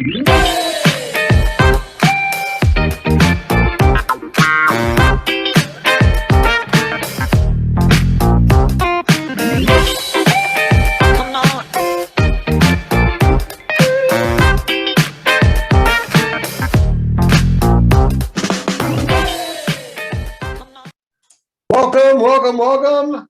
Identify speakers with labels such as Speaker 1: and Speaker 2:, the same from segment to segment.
Speaker 1: Welcome.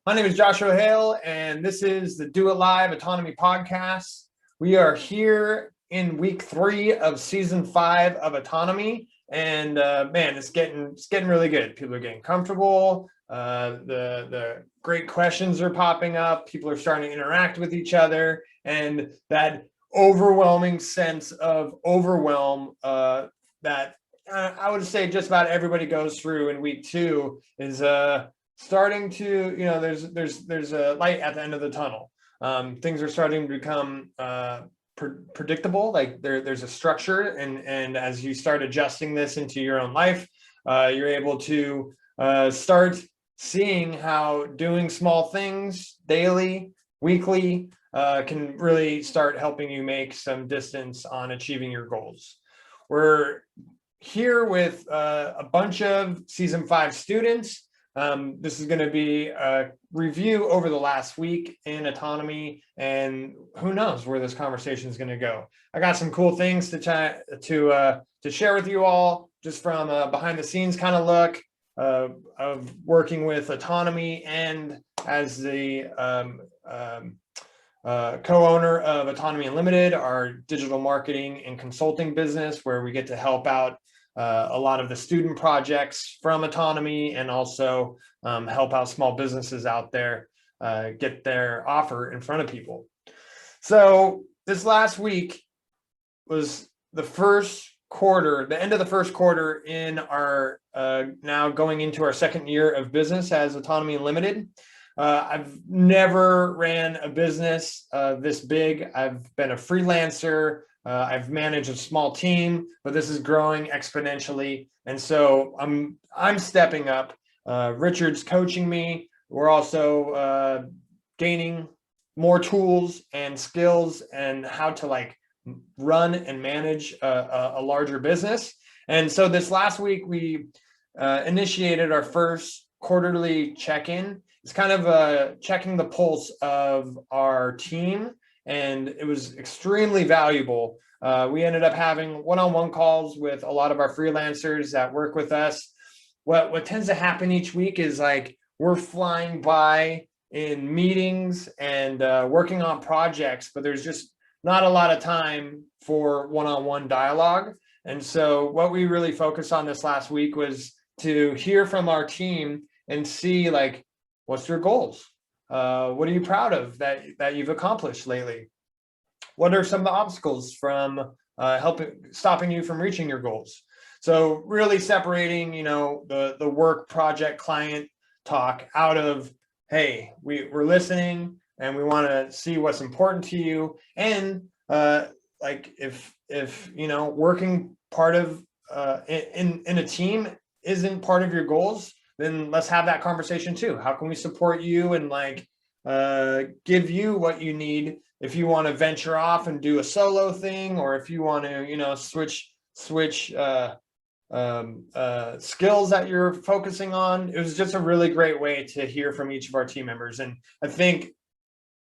Speaker 1: My name is Joshua Hale, and this is the Do It Live Autonomy podcast. We are here in week 3 of season 5 of Autonomy, and man, it's getting really good. People are getting comfortable. The great questions are popping up. People are starting to interact with each other, and that overwhelming sense of overwhelm that I would say just about everybody goes through in week 2 is starting to, there's a light at the end of the tunnel. Things are starting to become predictable. Like there's a structure, and as you start adjusting this into your own life, you're able to start seeing how doing small things daily, weekly, can really start helping you make some distance on achieving your goals. We're here with a bunch of season 5 students. This is going to be a review over the last week in Autonomy, and who knows where this conversation is going to go. I got some cool things to share with you all, just from a behind the scenes kind of look of working with Autonomy, and as the co-owner of Autonomy Unlimited, our digital marketing and consulting business, where we get to help out a lot of the student projects from Autonomy, and also help out small businesses out there get their offer in front of people. So this last week was the end of the first quarter in our now going into our second year of business as Autonomy Unlimited. I've never ran a business this big. I've been a freelancer. I've managed a small team, but this is growing exponentially. And so I'm stepping up. Richard's coaching me. We're also gaining more tools and skills and how to run and manage a larger business. And so this last week, we initiated our first quarterly check-in. It's kind of checking the pulse of our team, and it was extremely valuable. We ended up having one-on-one calls with a lot of our freelancers that work with us. What tends to happen each week is we're flying by in meetings and working on projects, but there's just not a lot of time for one-on-one dialogue. And so what we really focused on this last week was to hear from our team and see what's your goals? What are you proud of that you've accomplished lately? What are some of the obstacles from stopping you from reaching your goals? So really separating, the work, project, client talk out of, hey, we're listening and we want to see what's important to you. And if working part of in a team isn't part of your goals, then let's have that conversation too. How can we support you and give you what you need if you want to venture off and do a solo thing, or if you want to, switch skills that you're focusing on. It was just a really great way to hear from each of our team members. And I think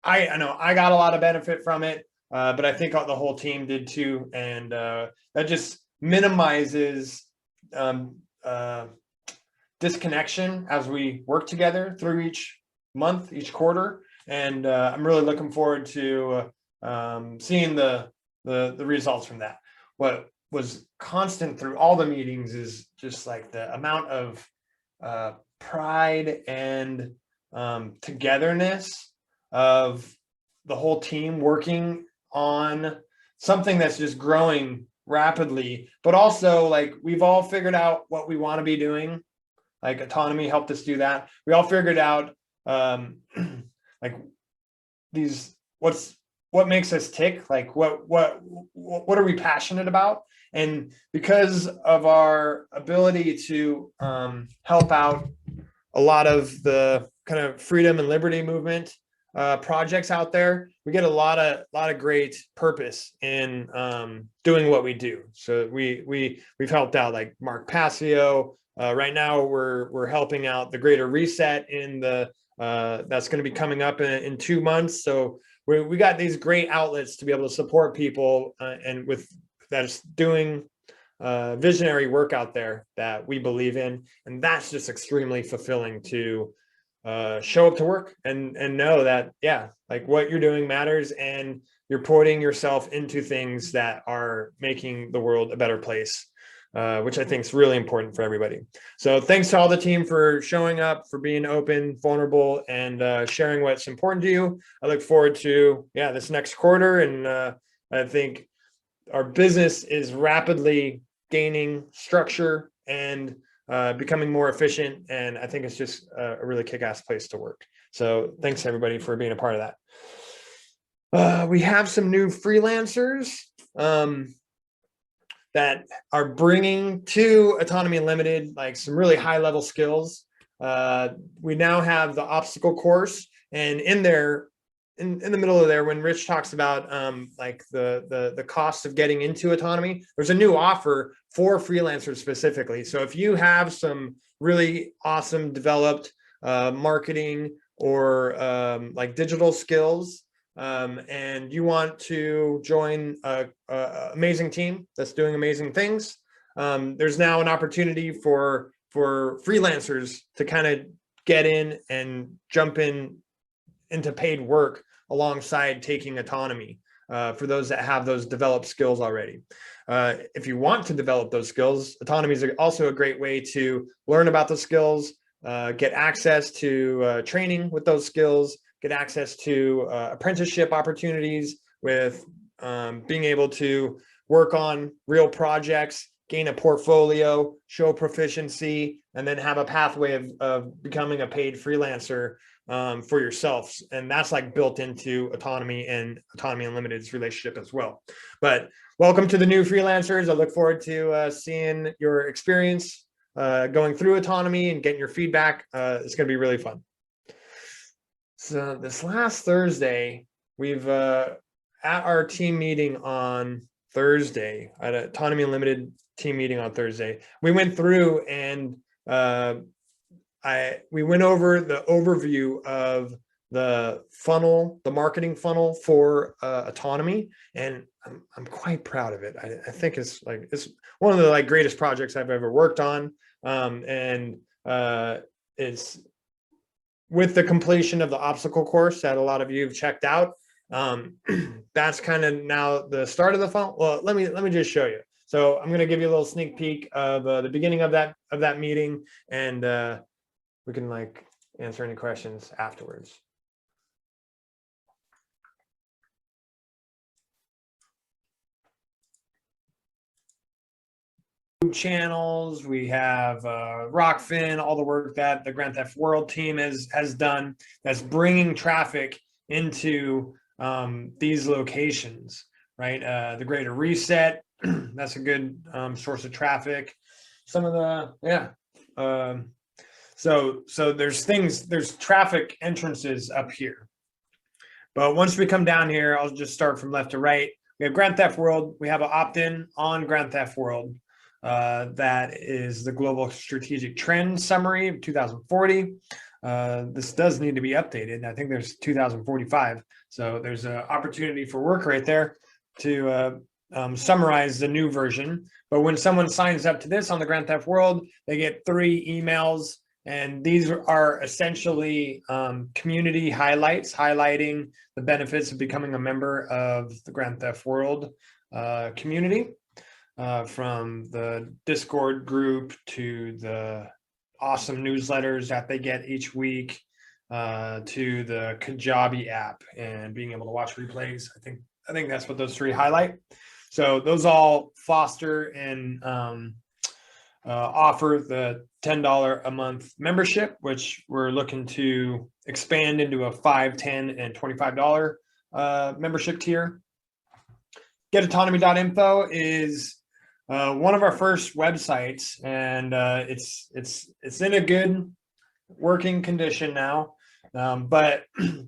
Speaker 1: I know I got a lot of benefit from it, but I think the whole team did too. And that just minimizes disconnection as we work together through each month, each quarter. And I'm really looking forward to seeing the results from that. What was constant through all the meetings is just the amount of pride and togetherness of the whole team working on something that's just growing rapidly, but also we've all figured out what we want to be doing. Autonomy helped us do that. We all figured out what makes us tick, what are we passionate about? And because of our ability to help out a lot of the kind of freedom and liberty movement, projects out there, we get a lot of great purpose in doing what we do. So we've helped out like Mark Passio. Right now we're helping out the Greater Reset in the that's going to be coming up in 2 months. So we got these great outlets to be able to support people and with that's doing visionary work out there that we believe in, and that's just extremely fulfilling to show up to work and know that, yeah, like what you're doing matters and you're putting yourself into things that are making the world a better place, which I think is really important for everybody. So thanks to all the team for showing up, for being open, vulnerable, and sharing what's important to you. I look forward to, yeah, this next quarter. And I think our business is rapidly gaining structure and becoming more efficient. And I think it's just a really kick-ass place to work. So thanks everybody for being a part of that. We have some new freelancers that are bringing to Autonomy Unlimited, like some really high level skills. We now have the obstacle course, and in there, in the middle of there, when Rich talks about like the cost of getting into autonomy, there's a new offer for freelancers specifically. So if you have some really awesome developed marketing or like digital skills, and you want to join a amazing team that's doing amazing things, there's now an opportunity for freelancers to kind of get in and jump into paid work alongside taking autonomy for those that have those developed skills already. If you want to develop those skills, autonomy is also a great way to learn about the skills, get access to training with those skills, get access to apprenticeship opportunities with being able to work on real projects, gain a portfolio, show proficiency, and then have a pathway of becoming a paid freelancer for yourself. And that's like built into Autonomy and Autonomy Unlimited's relationship as well. But welcome to the new freelancers. I look forward to seeing your experience going through Autonomy and getting your feedback. It's going to be really fun. So this last Thursday, we've at our team meeting on Thursday, at Autonomy Unlimited team meeting on Thursday, we went through and we went over the overview of the funnel, the marketing funnel for Autonomy, and I'm quite proud of it. I think it's one of the like greatest projects I've ever worked on, and it's with the completion of the obstacle course that a lot of you have checked out. That's kind of now the start of the funnel. Well, let me just show you. So I'm going to give you a little sneak peek of the beginning of that meeting, and we can like answer any questions afterwards. Channels, we have Rockfin, all the work that the Grand Theft World team has done that's bringing traffic into these locations, right? The Greater Reset, that's a good source of traffic. Some of the, yeah. So there's traffic entrances up here. But once we come down here, I'll just start from left to right. We have Grand Theft World. We have an opt-in on Grand Theft World. That is the Global Strategic Trend Summary of 2040. This does need to be updated. I think there's 2045. So there's an opportunity for work right there to summarize the new version. But when someone signs up to this on the Grand Theft World, they get 3 emails. And these are essentially community highlights, highlighting the benefits of becoming a member of the Grand Theft World community. From the Discord group to the awesome newsletters that they get each week, to the Kajabi app and being able to watch replays. I think that's what those 3 highlight. So those all foster and offer the $10 a month membership, which we're looking to expand into a $5, $10, and $25 membership tier. Getautonomy.info is one of our first websites, and it's in a good working condition now. but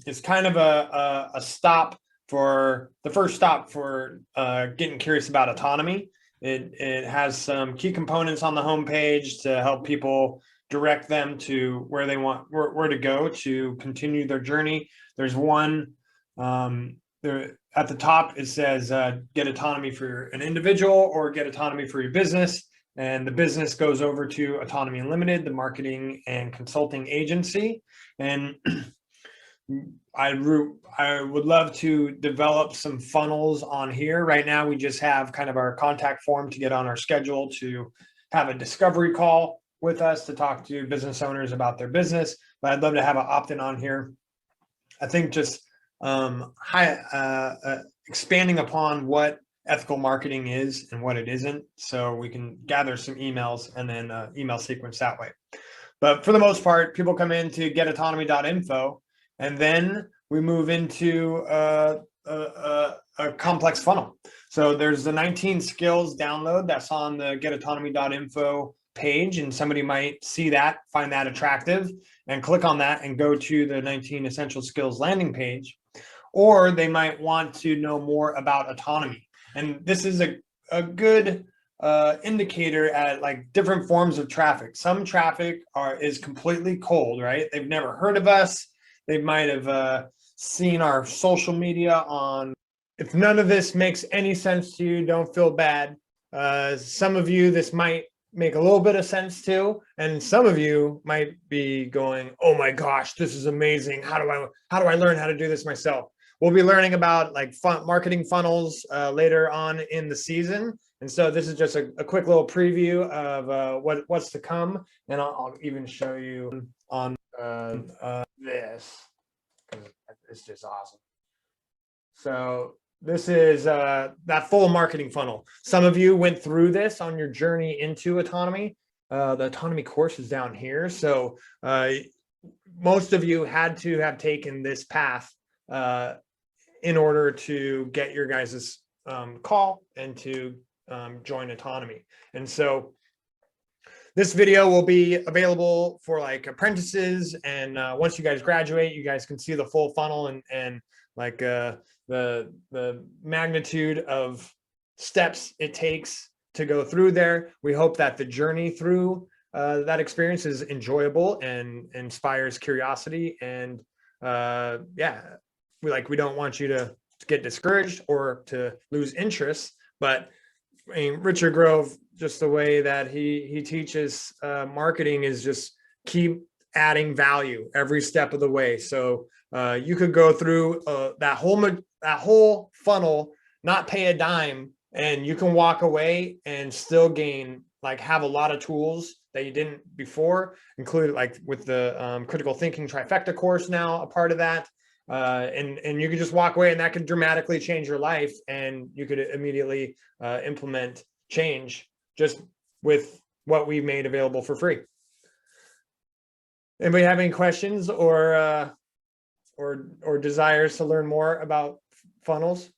Speaker 1: it's kind of a stop for the first stop for getting curious about autonomy. It has some key components on the homepage to help people direct them to where they want, where to go to continue their journey. There's one there at the top, it says get autonomy for an individual or get autonomy for your business. And the business goes over to Autonomy Unlimited, the marketing and consulting agency. And I would love to develop some funnels on here. Right now, we just have kind of our contact form to get on our schedule to have a discovery call with us to talk to business owners about their business. But I'd love to have an opt-in on here. I think just expanding upon what ethical marketing is and what it isn't, so we can gather some emails and then email sequence that way. But for the most part, people come in to getautonomy.info, and then we move into a complex funnel. So there's the 19 skills download that's on the getautonomy.info page, and somebody might see that, find that attractive, and click on that and go to the 19 essential skills landing page. Or they might want to know more about autonomy. And this is a good indicator at like different forms of traffic. Some traffic is completely cold, right? They've never heard of us. They might have seen our social media on. If none of this makes any sense to you, don't feel bad. Some of you, this might make a little bit of sense to, and some of you might be going, oh my gosh, this is amazing. How do I learn how to do this myself? We'll be learning about like marketing funnels later on in the season. And so this is just a quick little preview of what's to come. And I'll even show you on this. It's just awesome. So this is that full marketing funnel. Some of you went through this on your journey into autonomy. The autonomy course is down here. So most of you had to have taken this path in order to get your guys' call and to join autonomy. And so this video will be available for like apprentices. And once you guys graduate, you guys can see the full funnel and like the magnitude of steps it takes to go through there. We hope that the journey through that experience is enjoyable and inspires curiosity. And yeah, we don't want you to get discouraged or to lose interest. But I mean, Richard Grove, just the way that he teaches marketing is just keep adding value every step of the way. So you could go through that whole funnel, not pay a dime, and you can walk away and still gain, like have a lot of tools that you didn't before, included like with the critical thinking trifecta course now a part of that. And you could just walk away and that could dramatically change your life, and you could immediately implement change just with what we made available for free. Anybody have any questions or desires to learn more about funnels?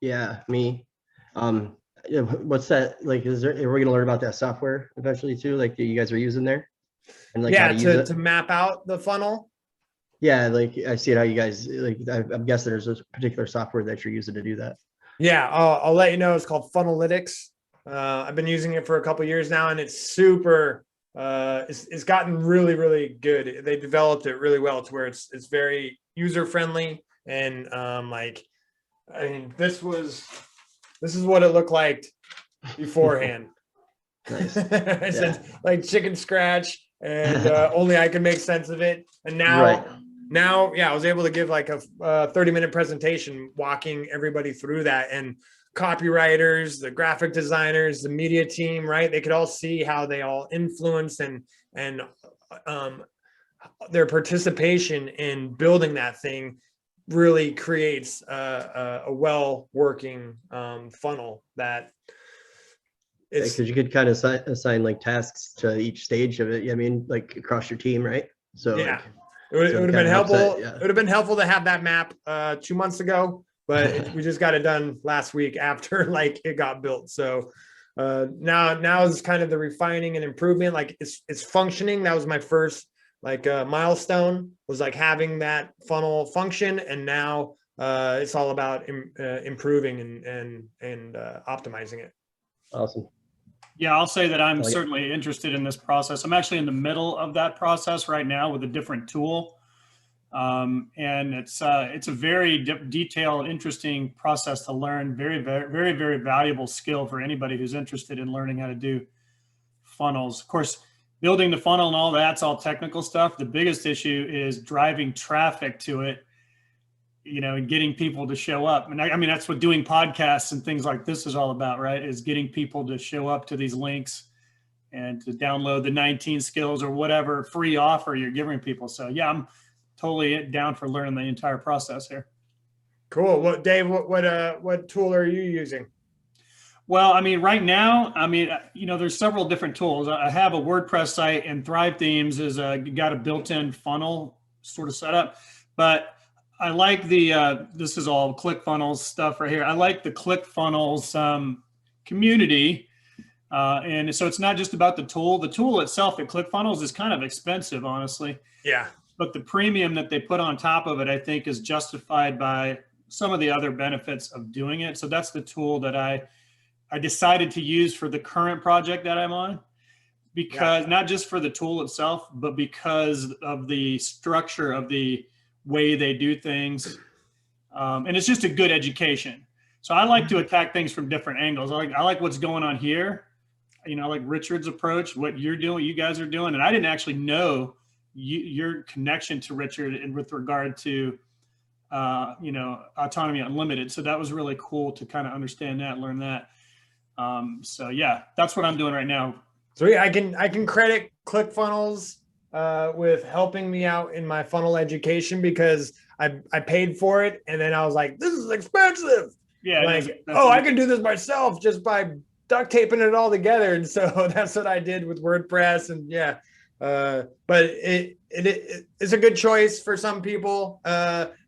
Speaker 2: Yeah, me. Yeah, what's that like? Are we going to learn about that software eventually too? Like that you guys are using there, and like
Speaker 1: yeah, to map out the funnel.
Speaker 2: Yeah, like I see it how you guys like. I'm guessing there's a particular software that you're using to do that.
Speaker 1: Yeah, I'll let you know. It's called Funnelytics. I've been using it for a couple of years now, and it's super. It's gotten really, really good. They developed it really well to where it's very user friendly, and like, I mean, this is what it looked like beforehand.
Speaker 2: Nice.
Speaker 1: It's like chicken scratch, and only I can make sense of it. And now,
Speaker 2: right.
Speaker 1: Now, yeah, I was able to give like a 30-minute presentation walking everybody through that, and copywriters, the graphic designers, the media team, right? They could all see how they all influence and their participation in building that thing really creates a well-working funnel that is.
Speaker 2: Because you could kind of assign like tasks to each stage of it. I mean, like across your team, right? So
Speaker 1: yeah.
Speaker 2: Like,
Speaker 1: it would have been helpful.
Speaker 2: Yeah.
Speaker 1: It would have been helpful to have that map 2 months ago, but we just got it done last week after like it got built. So now is kind of the refining and improvement. Like it's functioning. That was my first like a milestone, was like having that funnel function. And now it's all about improving and optimizing it.
Speaker 2: Awesome.
Speaker 3: Yeah, I'll say that I'm
Speaker 2: Oh, yeah.
Speaker 3: certainly interested in this process. I'm actually in the middle of that process right now with a different tool. And it's a very detailed, interesting process to learn. Very, very, very, very valuable skill for anybody who's interested in learning how to do funnels. Of course, building the funnel and all that's all technical stuff. The biggest issue is driving traffic to it, and getting people to show up. And I mean, that's what doing podcasts and things like this is all about, right? Is getting people to show up to these links and to download the 19 skills or whatever free offer you're giving people. So yeah, I'm totally down for learning the entire process here.
Speaker 1: Cool. Well, Dave, what tool are you using?
Speaker 3: Well, I mean, right now, there's several different tools. I have a WordPress site, and Thrive Themes is got a built-in funnel sort of setup, but I like this is all ClickFunnels stuff right here. I like the ClickFunnels community. And so it's not just about the tool. The tool itself at ClickFunnels is kind of expensive, honestly.
Speaker 1: Yeah.
Speaker 3: But the premium that they put on top of it, I think, is justified by some of the other benefits of doing it. So that's the tool that I decided to use for the current project that I'm on, because not just for the tool itself, but because of the structure of the way they do things. And it's just a good education. So I like to attack things from different angles. I like what's going on here. I like Richard's approach, what you're doing, you guys are doing. And I didn't actually know your connection to Richard and with regard to, Autonomy Unlimited. So that was really cool to kind of understand that, learn that. So yeah, that's what I'm doing right now.
Speaker 1: So yeah, I can credit ClickFunnels with helping me out in my funnel education, because I paid for it, and then I was like, this is expensive.
Speaker 3: Yeah.
Speaker 1: Like, I can do this myself just by duct taping it all together. And so that's what I did with WordPress. And yeah, but it's a good choice for some people.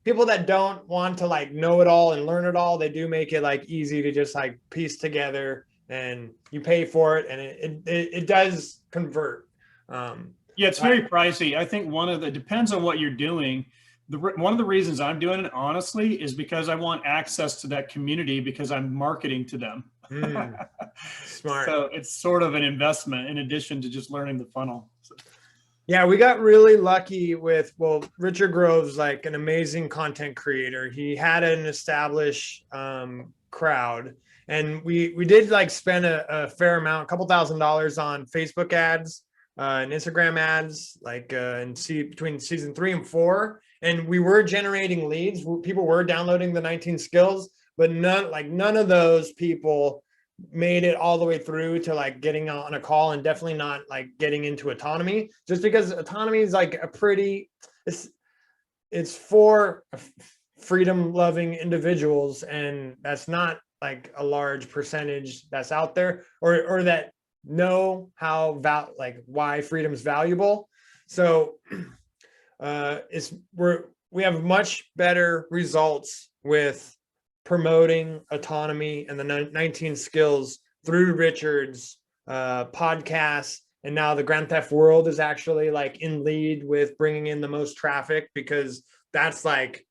Speaker 1: People that don't want to like know it all and learn it all, they do make it like easy to just like piece together, and you pay for it, and it does convert.
Speaker 3: Yeah, it's very pricey. I think depends on what you're doing. One of the reasons I'm doing it, honestly, is because I want access to that community, because I'm marketing to them.
Speaker 1: Smart.
Speaker 3: So it's sort of an investment in addition to just learning the funnel. So.
Speaker 1: Yeah, we got really lucky with, Richard Grove's like an amazing content creator. He had an established crowd, and we did like spend a fair amount, a couple $1,000s on Facebook ads and Instagram ads, like between season 3 and 4. And we were generating leads. People were downloading the 19 skills, but none of those people made it all the way through to like getting on a call, and definitely not like getting into Autonomy, just because Autonomy is like it's for freedom loving individuals, and that's not like a large percentage that's out there or that know how why freedom is valuable. So we have much better results with promoting Autonomy and the 19 skills through Richard's podcast. And now the Grand Theft World is actually like in lead with bringing in the most traffic, because that's like,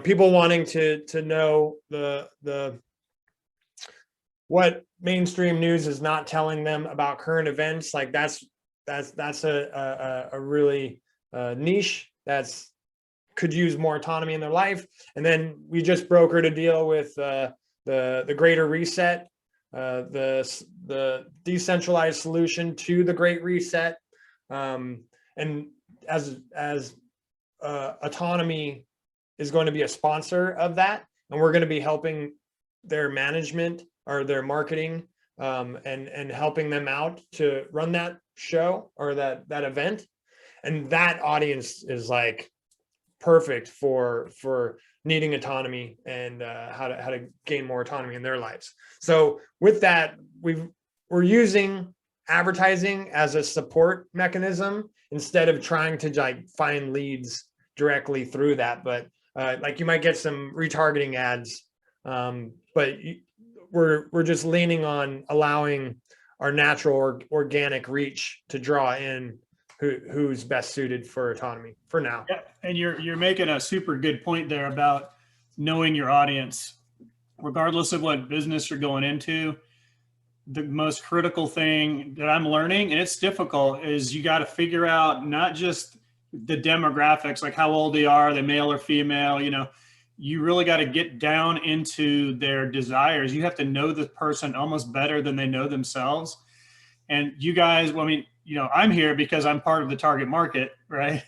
Speaker 1: people wanting to know the what mainstream news is not telling them about current events. Like that's a really niche that's could use more autonomy in their life. And then we just brokered a deal with the Greater Reset, the decentralized solution to the Great Reset. And as Autonomy is going to be a sponsor of that, and we're going to be helping their management or their marketing and helping them out to run that show or that event. And that audience is like perfect for needing autonomy and how to gain more autonomy in their lives. So with that, we're using advertising as a support mechanism instead of trying to like find leads directly through that. But like you might get some retargeting ads, but we're just leaning on allowing our natural organic reach to draw in who's best suited for autonomy for now.
Speaker 3: Yeah, and you're making a super good point there about knowing your audience. Regardless of what business you're going into, the most critical thing that I'm learning, and it's difficult, is you got to figure out not just the demographics, like how old they are, they male or female, you really got to get down into their desires. You have to know the person almost better than they know themselves. And you guys, well, I mean, I'm here because I'm part of the target market, right?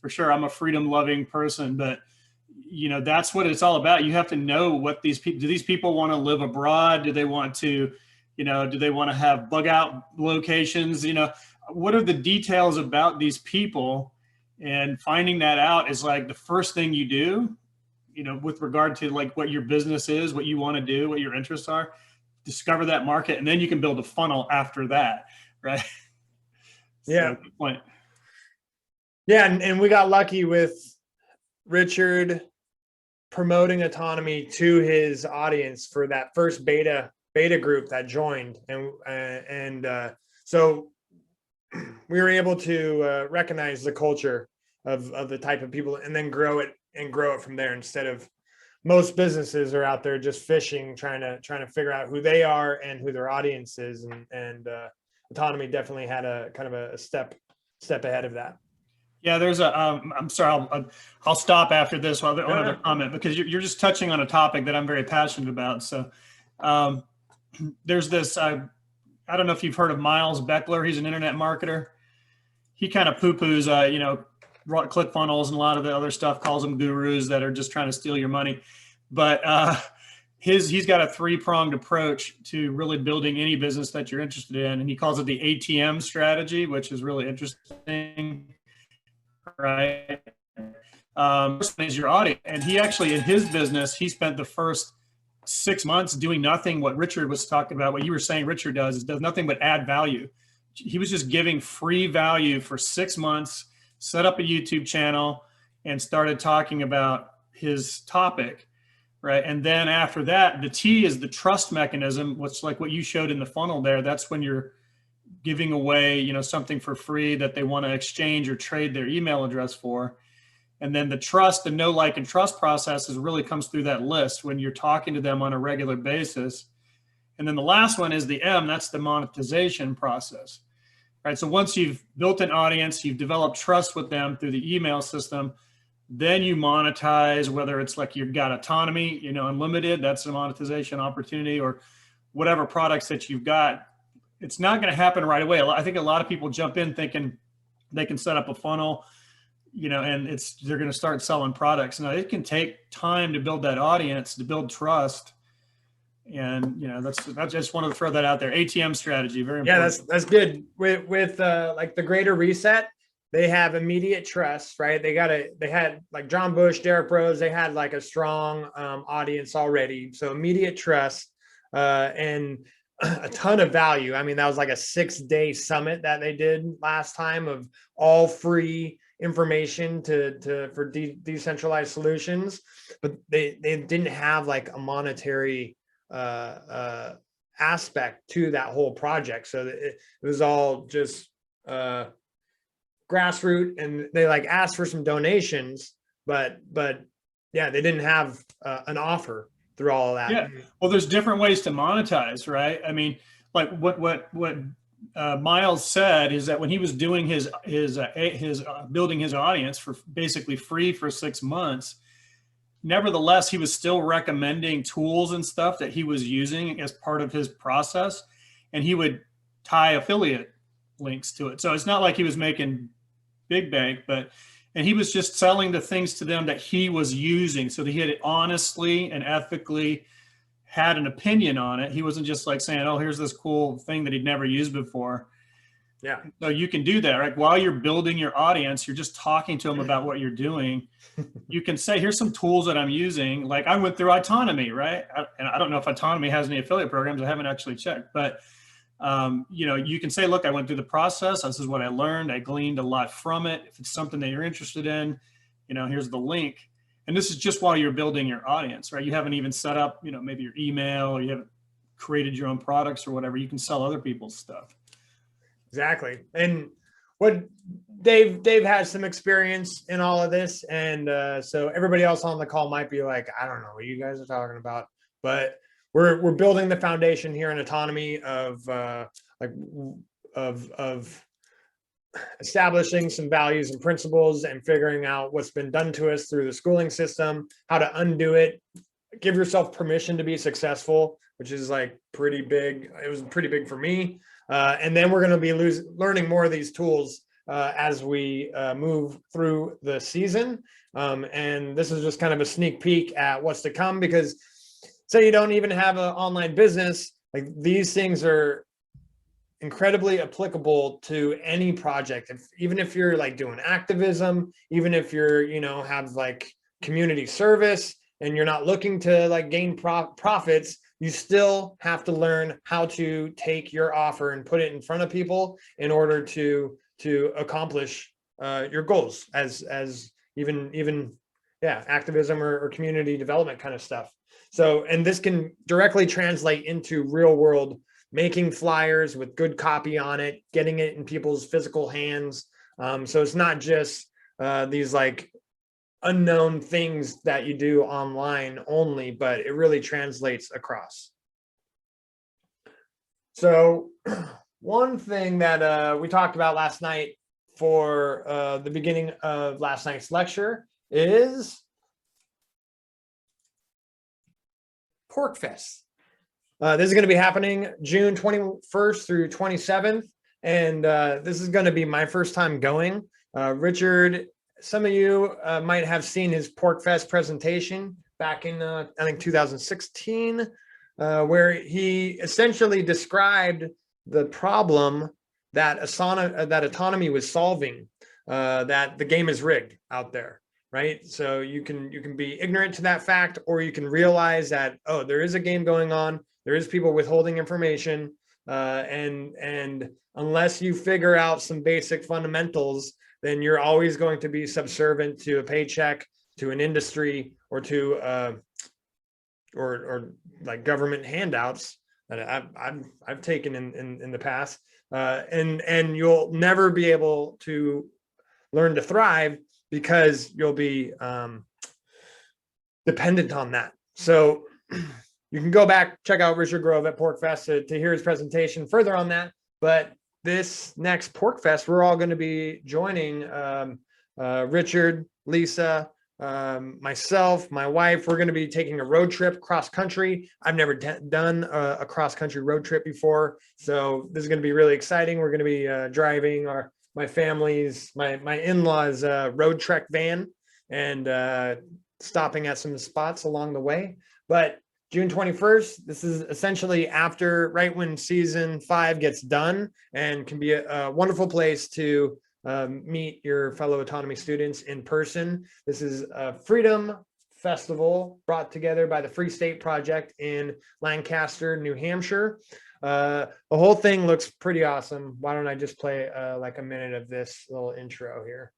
Speaker 3: For sure. I'm a freedom loving person, but that's what it's all about. You have to know what do these people want to live abroad? Do they want to, do they want to have bug out locations? What are the details about these people? And finding that out is like the first thing you do, with regard to like what your business is, what you want to do, what your interests are. Discover that market, and then you can build a funnel after that, right?
Speaker 1: Yeah.
Speaker 3: So, good point.
Speaker 1: Yeah, and we got lucky with Richard promoting autonomy to his audience for that first beta group that joined, and so we were able to recognize the culture of the type of people, and then grow it from there, instead of most businesses are out there just fishing, trying to figure out who they are and who their audience is, and autonomy definitely had a kind of a step ahead of that.
Speaker 3: Yeah, there's I'm sorry, I'll stop after this one other comment, because you're just touching on a topic that I'm very passionate about. So there's this, I don't know if you've heard of Miles Beckler. He's an internet marketer. He kind of poo-poos, ClickFunnels and a lot of the other stuff, calls them gurus that are just trying to steal your money. But he's got a 3-pronged approach to really building any business that you're interested in. And he calls it the ATM strategy, which is really interesting. Right. First is your audience. And he actually, in his business, he spent the first 6 months doing nothing. What Richard was talking about, what you were saying Richard does nothing but add value. He was just giving free value for 6 months, set up a YouTube channel, and started talking about his topic. Right. And then after that, the T is the trust mechanism, which, like what you showed in the funnel there, that's when you're giving away, something for free that they want to exchange or trade their email address for. And then the trust, the know, like, and trust processes really comes through that list when you're talking to them on a regular basis. And then the last one is the M, that's the monetization process. Right. So once you've built an audience, you've developed trust with them through the email system, then you monetize, whether it's like you've got autonomy, unlimited, that's a monetization opportunity, or whatever products that you've got. It's not going to happen right away. I think a lot of people jump in thinking they can set up a funnel, and they're going to start selling products. Now, it can take time to build that audience, to build trust. And, I just wanted to throw that out there. ATM strategy, very important.
Speaker 1: Yeah, that's good. With like the Greater Reset, they have immediate trust, right? They had like John Bush, Derek Rose, they had like a strong audience already. So immediate trust and a ton of value. I mean, that was like a 6-day summit that they did last time of all free information for decentralized solutions, but they didn't have like a monetary aspect to that whole project. So it was all just grassroots, and they like asked for some donations, but yeah, they didn't have an offer through all of that.
Speaker 3: Yeah. Well, there's different ways to monetize, right? I mean, like what Miles said is that when he was doing his building his audience for basically free for 6 months, nevertheless, he was still recommending tools and stuff that he was using as part of his process, and he would tie affiliate links to it. So it's not like he was making big bank, and he was just selling the things to them that he was using, so that he had honestly and ethically had an opinion on it. He wasn't just like saying, oh, here's this cool thing that he'd never used before.
Speaker 1: Yeah.
Speaker 3: So you can do that, right? While you're building your audience, you're just talking to them about what you're doing. You can say, here's some tools that I'm using. Like I went through Autonomy, right? And I don't know if Autonomy has any affiliate programs. I haven't actually checked, but you can say, look, I went through the process. This is what I learned. I gleaned a lot from it. If it's something that you're interested in, here's the link. And this is just while you're building your audience, right? You haven't even set up, maybe your email, or you haven't created your own products or whatever. You can sell other people's stuff.
Speaker 1: Exactly. And what Dave has some experience in all of this, and so everybody else on the call might be like, I don't know what you guys are talking about, but we're building the foundation here in Autonomy of establishing some values and principles and figuring out what's been done to us through the schooling system, how to undo it, give yourself permission to be successful, which is like pretty big. It was pretty big for me. And then we're going to be learning more of these tools as we move through the season. And this is just kind of a sneak peek at what's to come, because say you don't even have an online business, like these things are incredibly applicable to any project. Even if you're like doing activism, even if you're, have like community service and you're not looking to like gain profits, you still have to learn how to take your offer and put it in front of people in order to accomplish your goals as even activism or community development kind of stuff. So, and this can directly translate into real world making flyers with good copy on it, getting it in people's physical hands. So it's not just these like unknown things that you do online only, but it really translates across. So one thing that we talked about last night for the beginning of last night's lecture is PorcFest. This is going to be happening June 21st through 27th. And this is going to be my first time going. Richard, some of you might have seen his PorcFest presentation back in, I think, 2016, where he essentially described the problem that Autonomy was solving, that the game is rigged out there. Right. So you can be ignorant to that fact, or you can realize that, oh, there is a game going on. There is people withholding information. And unless you figure out some basic fundamentals, then you're always going to be subservient to a paycheck, to an industry, or to or like government handouts that I've taken in the past. And you'll never be able to learn to thrive, because you'll be dependent on that. So you can go back, check out Richard Grove at PorcFest to hear his presentation further on that. But this next PorcFest, we're all going to be joining Richard, Lisa, myself, my wife. We're going to be taking a road trip cross country. I've never done a cross country road trip before. So this is going to be really exciting. We're going to be driving my family's, my in-laws road trek van, and stopping at some spots along the way. But June 21st, this is essentially right when season 5 gets done, and can be a wonderful place to meet your fellow Autonomy students in person. This is a Freedom Festival brought together by the Free State Project in Lancaster, New Hampshire. The whole thing looks pretty awesome. Why don't I just play like a minute of this little intro here?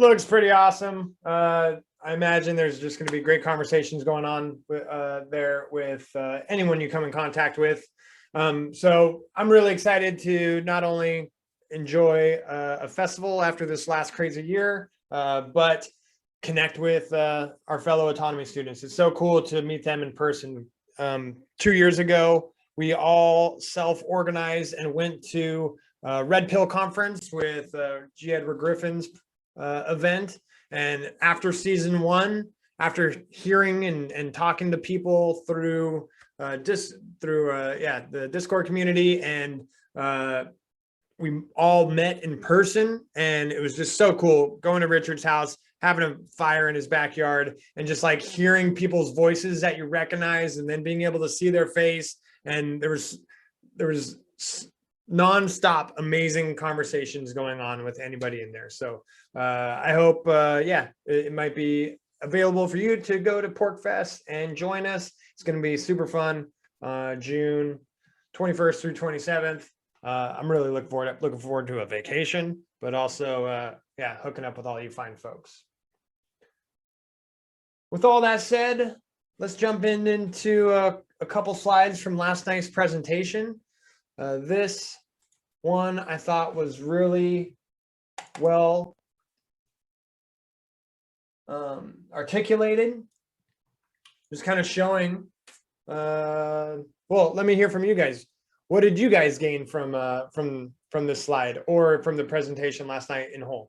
Speaker 1: looks pretty awesome. I imagine there's just going to be great conversations going on there with anyone you come in contact with. So I'm really excited to not only enjoy a festival after this last crazy year, but connect with our fellow Autonomy students. It's so cool to meet them in person. 2 years ago, we all self-organized and went to Red Pill Conference with G. Edward Griffin's event. And after season 1, after hearing and talking to people through the Discord community, and we all met in person, and it was just so cool going to Richard's house, having a fire in his backyard, and just like hearing people's voices that you recognize, and then being able to see their face. And there was nonstop amazing conversations going on with anybody in there. So I hope, it might be available for you to go to PorcFest and join us. It's going to be super fun. June 21st through 27th. I'm really looking forward to a vacation, but also, hooking up with all you fine folks. With all that said, let's jump into a couple slides from last night's presentation. This one I thought was really well articulated. Just kind of showing. Well, let me hear from you guys. What did you guys gain from this slide or from the presentation last night in whole?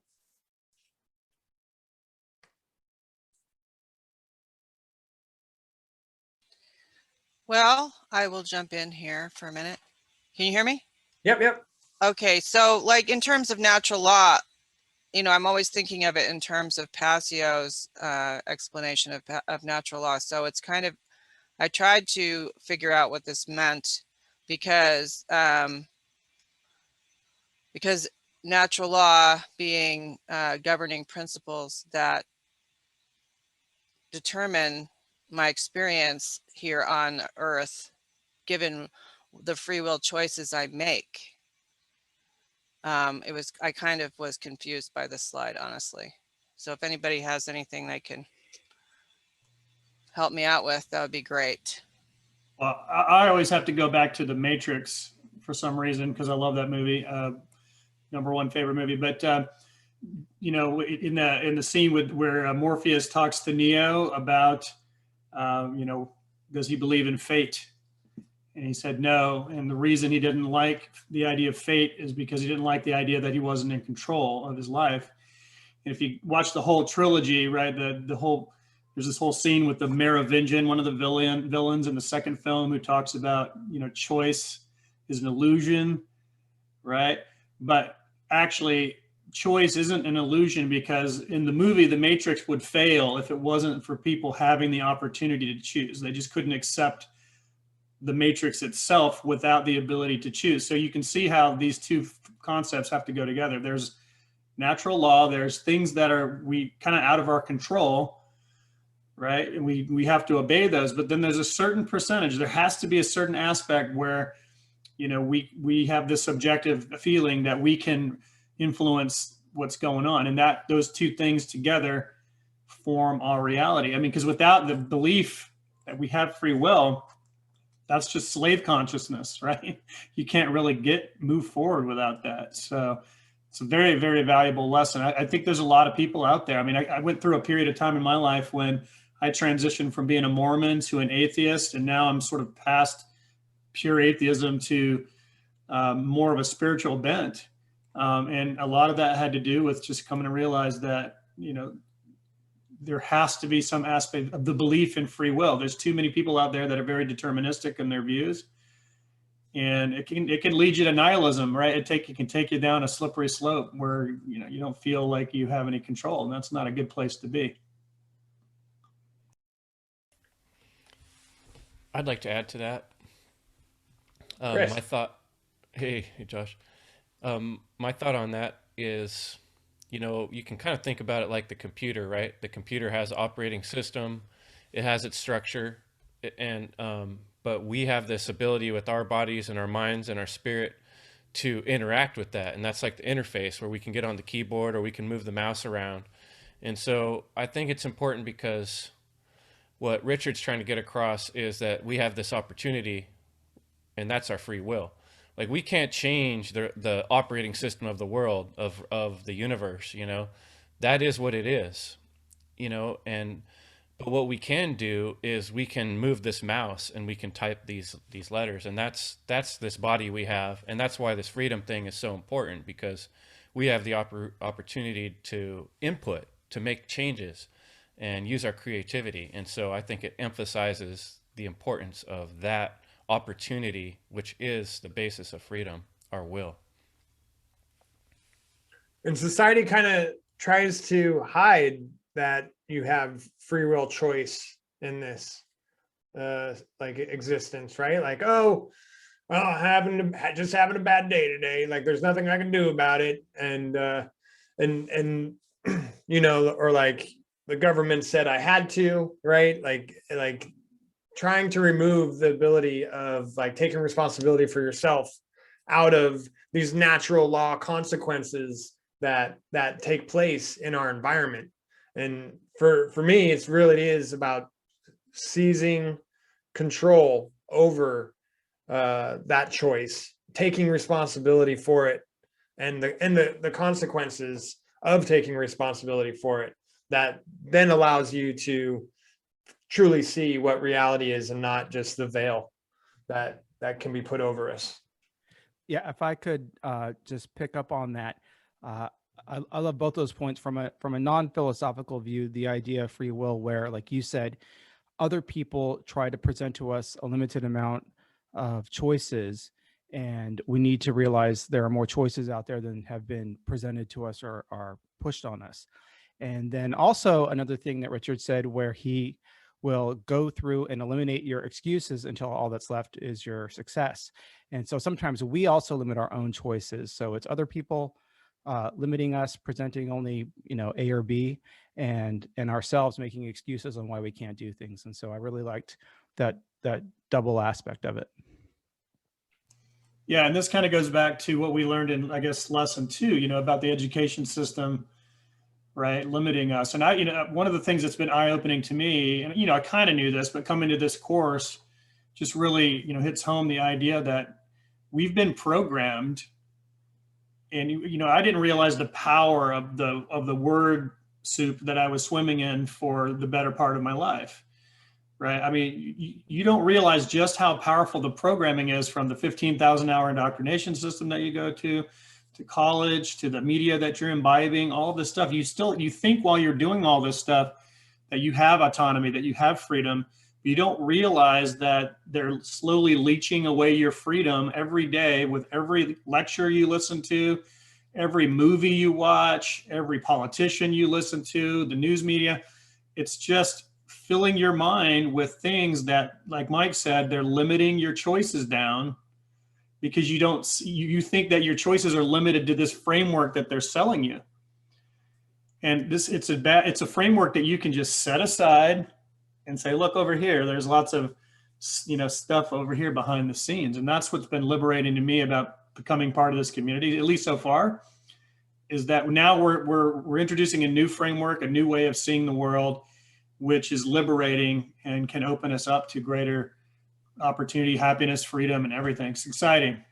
Speaker 4: Well, I will jump in here for a minute. Can you hear me?
Speaker 1: Yep.
Speaker 4: Okay, so like in terms of natural law, I'm always thinking of it in terms of Passio's explanation of natural law. So it's kind of, I tried to figure out what this meant because natural law being governing principles that determine my experience here on Earth, given the free will choices I make. I kind of was confused by this slide, honestly. So if anybody has anything they can help me out with, that would be great.
Speaker 3: Well, I always have to go back to The Matrix for some reason, because I love that movie. #1 favorite movie. But in the scene where Morpheus talks to Neo about, does he believe in fate? And he said no. And the reason he didn't like the idea of fate is because he didn't like the idea that he wasn't in control of his life. And if you watch the whole trilogy, right, there's this whole scene with the Merovingian, one of the villains in the second film, who talks about, choice is an illusion, right? But actually, choice isn't an illusion, because in the movie, The Matrix would fail if it wasn't for people having the opportunity to choose. They just couldn't accept the Matrix itself without the ability to choose. So you can see how these two concepts have to go together. There's natural law, there's things that are kind of out of our control, right? And we have to obey those. But then there's a certain percentage, there has to be a certain aspect where, we have this subjective feeling that we can influence what's going on, and that those two things together form our reality. I mean, because without the belief that we have free will, that's just slave consciousness, right? You can't really move forward without that. So it's a very, very valuable lesson. I think there's a lot of people out there. I mean, I went through a period of time in my life when I transitioned from being a Mormon to an atheist, and now I'm sort of past pure atheism to more of a spiritual bent. And a lot of that had to do with just coming to realize that, there has to be some aspect of the belief in free will. There's too many people out there that are very deterministic in their views, and it can lead you to nihilism, right? It can take you down a slippery slope where you don't feel like you have any control, and that's not a good place to be.
Speaker 5: I'd like to add to that.
Speaker 1: Chris.
Speaker 5: My thought, hey Josh. My thought on that is, you can kind of think about it like the computer, right? The computer has an operating system, it has its structure, but we have this ability with our bodies and our minds and our spirit to interact with that. And that's like the interface where we can get on the keyboard or we can move the mouse around. And so I think it's important because what Richard's trying to get across is that we have this opportunity, and that's our free will. Like, we can't change the operating system of the world, of the universe, you know. That is what it is, you know. And but what we can do is we can move this mouse and we can type these letters, and that's this body we have, and that's why this freedom thing is so important, because we have the opportunity to input, to make changes, and use our creativity. And so I think it emphasizes the importance of that opportunity, which is the basis of freedom, our will.
Speaker 1: And society kind of tries to hide that you have free will choice in this like existence, right? Like, oh, well, just having a bad day today. Like, there's nothing I can do about it. And you know, or like the government said I had to, right? Like trying to remove the ability of like taking responsibility for yourself out of these natural law consequences that take place in our environment. And for me, it's really is about seizing control over that choice, taking responsibility for it, and the consequences of taking responsibility for it, that then allows you to truly see what reality is, and not just the veil that can be put over us.
Speaker 6: Yeah, if I could just pick up on that, I love both those points from a non-philosophical view. The idea of free will, where, like you said, other people try to present to us a limited amount of choices, and we need to realize there are more choices out there than have been presented to us or are pushed on us. And then also another thing that Richard said, where he will go through and eliminate your excuses until all that's left is your success. And so sometimes we also limit our own choices. So it's other people limiting us, presenting only, you know, A or B, and ourselves making excuses on why we can't do things. And so I really liked that double aspect of it.
Speaker 3: Yeah, and this kind of goes back to what we learned in, I guess, lesson 2, you know, about the education system, right, limiting us. And I, you know, one of the things that's been eye-opening to me, and, you know, I kind of knew this, but coming to this course just really, you know, hits home the idea that we've been programmed. And, you know, I didn't realize the power of the word soup that I was swimming in for the better part of my life, right? I mean, you don't realize just how powerful the programming is, from the 15,000 hour indoctrination system that you go to college, to the media that you're imbibing, all this stuff. You think while you're doing all this stuff that you have autonomy, that you have freedom. But you don't realize that they're slowly leeching away your freedom every day with every lecture you listen to, every movie you watch, every politician you listen to, the news media. It's just filling your mind with things that, like Mike said, they're limiting your choices down, because you think that your choices are limited to this framework that they're selling you. And it's a framework that you can just set aside and say, look over here, there's lots of, you know, stuff over here behind the scenes. And that's what's been liberating to me about becoming part of this community, at least so far, is that now we're introducing a new framework, a new way of seeing the world, which is liberating and can open us up to greater opportunity, happiness, freedom, and everything. It's exciting.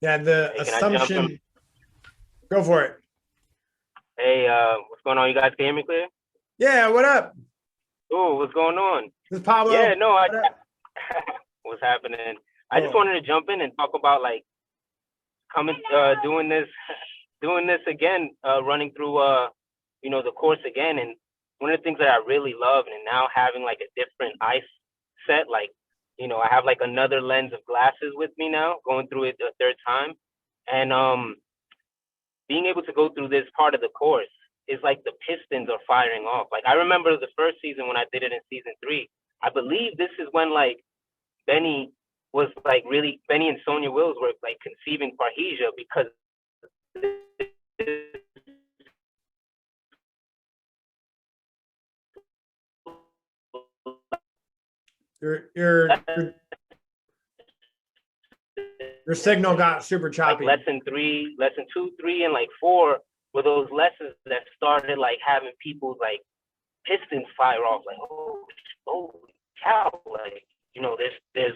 Speaker 1: Yeah, the
Speaker 7: Hey, can I jump
Speaker 1: assumption.
Speaker 7: in?
Speaker 1: Go for it.
Speaker 7: Hey, what's going on? You guys can hear me clear?
Speaker 1: Yeah, what up?
Speaker 7: Oh, what's going on?
Speaker 1: This is Pablo.
Speaker 7: Yeah, no,
Speaker 1: What up?
Speaker 7: what's happening? I just
Speaker 1: Cool.
Speaker 7: wanted to jump in and talk about like coming, doing this again, running through, you know, the course again. And one of the things that I really love, and now having like a different eye set, like, you know, I have like another lens of glasses with me now, going through it the third time, and being able to go through this part of the course is like the pistons are firing off. Like, I remember the first season when I did it in season 3. I believe this is when like Benny and Sonia Wills were like conceiving Parhesia, because
Speaker 1: Your signal got super
Speaker 7: like
Speaker 1: choppy.
Speaker 7: lesson 2, 3, and like 4 were those lessons that started like having people's like pistons fire off, like, oh cow, like, you know, there's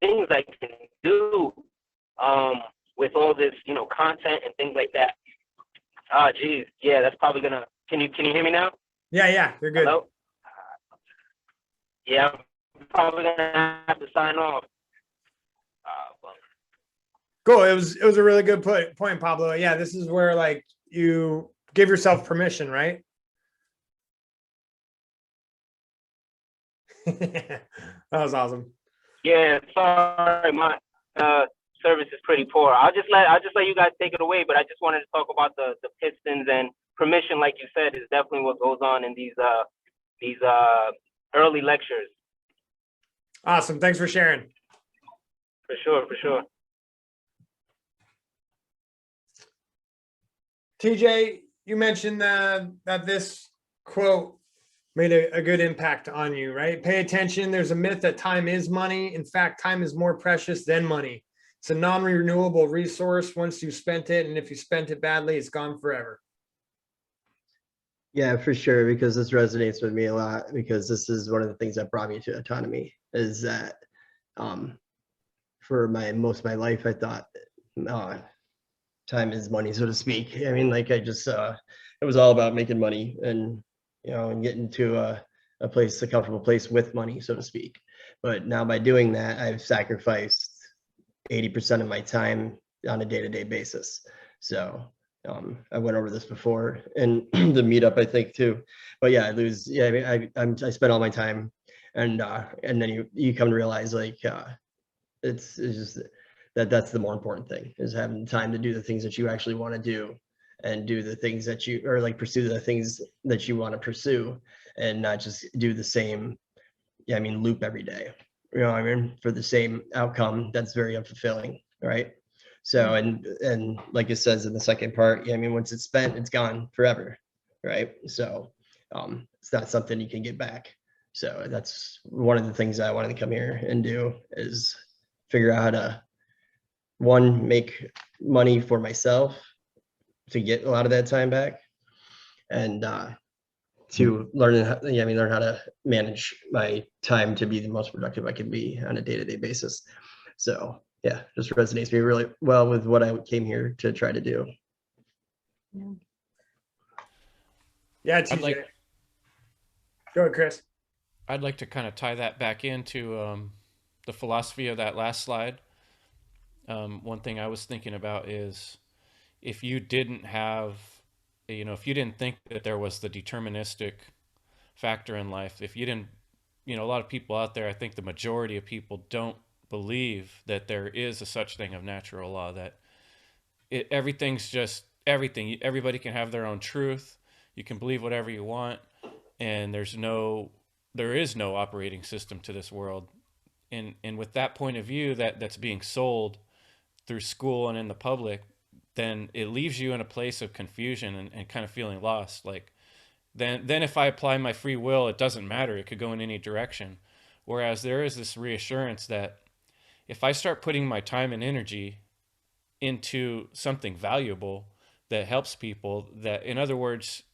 Speaker 7: things I can do with all this, you know, content and things like that. Geez, yeah, that's probably gonna. Can you hear me now?
Speaker 1: Yeah, you're good.
Speaker 7: Hello? Yeah, I'm probably gonna have to sign off.
Speaker 1: Cool. It was a really good point, Pablo. Yeah, this is where like you give yourself permission, right? That was awesome.
Speaker 7: Yeah, sorry, my service is pretty poor. I'll just let you guys take it away, but I just wanted to talk about the Pistons, and permission, like you said, is definitely what goes on in these early lectures.
Speaker 1: Awesome. Thanks for sharing.
Speaker 7: For sure.
Speaker 1: TJ, you mentioned that this quote made a good impact on you, right? Pay attention. There's a myth that time is money. In fact, time is more precious than money. It's a non-renewable resource once you've spent it. And if you spent it badly, it's gone forever.
Speaker 2: Yeah, for sure, because this resonates with me a lot, because this is one of the things that brought me to autonomy, is that for most of my life, I thought time is money, so to speak. I mean, like, I just it was all about making money and, you know, and getting to a comfortable place with money, so to speak. But now by doing that, I've sacrificed 80% of my time on a day-to-day basis. So I went over this before in the meetup, I think, too. But yeah, I mean, I spent all my time, and then you come to realize, like, it's just that's the more important thing, is having time to do the things that you actually want to do, and do the things that you, or like pursue the things that you want to pursue, and not just do the same, I mean, loop every day, you know what I mean, for the same outcome. That's very unfulfilling, right? So, and like it says in the second part, I mean, once it's spent, it's gone forever, right? So it's not something you can get back. So that's one of the things I wanted to come here and do, is figure out how to, one, make money for myself to get a lot of that time back, and to learn how to manage my time to be the most productive I can be on a day-to-day basis. So yeah, just resonates with me really well with what I came here to try to do.
Speaker 1: Yeah, TJ. Go ahead, Chris.
Speaker 5: I'd like to kind of tie that back into the philosophy of that last slide. One thing I was thinking about is, if you didn't have, you know, if you didn't think that there was the deterministic factor in life, if you didn't, you know, a lot of people out there, I think the majority of people don't believe that there is a such thing of natural law, that everything's just everything. Everybody can have their own truth. You can believe whatever you want, and there is no operating system to this world. And with that point of view that's being sold through school and in the public, then it leaves you in a place of confusion and kind of feeling lost. Like, then if I apply my free will, it doesn't matter. It could go in any direction. Whereas there is this reassurance that if I start putting my time and energy into something valuable that helps people, that, in other words,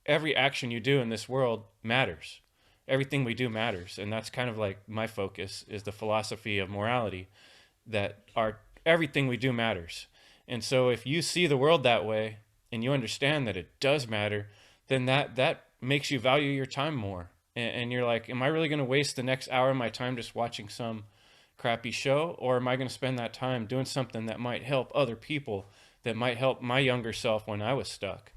Speaker 5: every action you do in this world matters. Everything we do matters. And that's kind of like my focus, is the philosophy of morality, that everything we do matters. And so if you see the world that way, and you understand that it does matter, then that makes you value your time more. And you're like, am I really going to waste the next hour of my time just watching some crappy show? Or am I going to spend that time doing something that might help other people, that might help my younger self when I was stuck?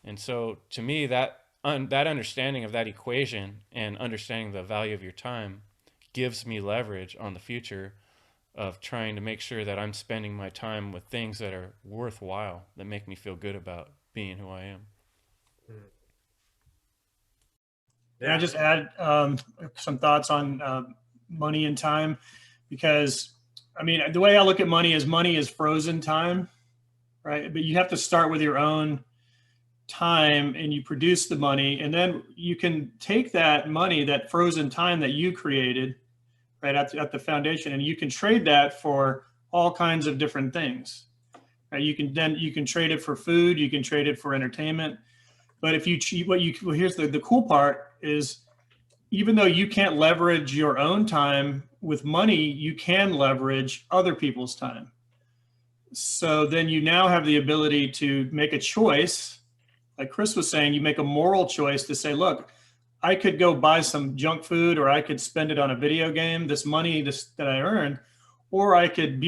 Speaker 5: And so to me, that understanding of that equation, and understanding the value of your time, gives me leverage on the future of trying to make sure that I'm spending my time with things that are worthwhile, that make me feel good about being who I am.
Speaker 3: Can I just add some thoughts on money and time? Because, I mean, the way I look at money is frozen time, right? But you have to start with your own time, and you produce the money, and then you can take that money, that frozen time that you created, right, at the foundation, and you can trade that for all kinds of different things, Right? You can trade it for food, you can trade it for entertainment. But if you here's the cool part is, even though you can't leverage your own time with money, you can leverage other people's time. So then you now have the ability to make a choice. Like Chris was saying, you make a moral choice to say, look, I could go buy some junk food, or I could spend it on a video game, this money that I earned, or I could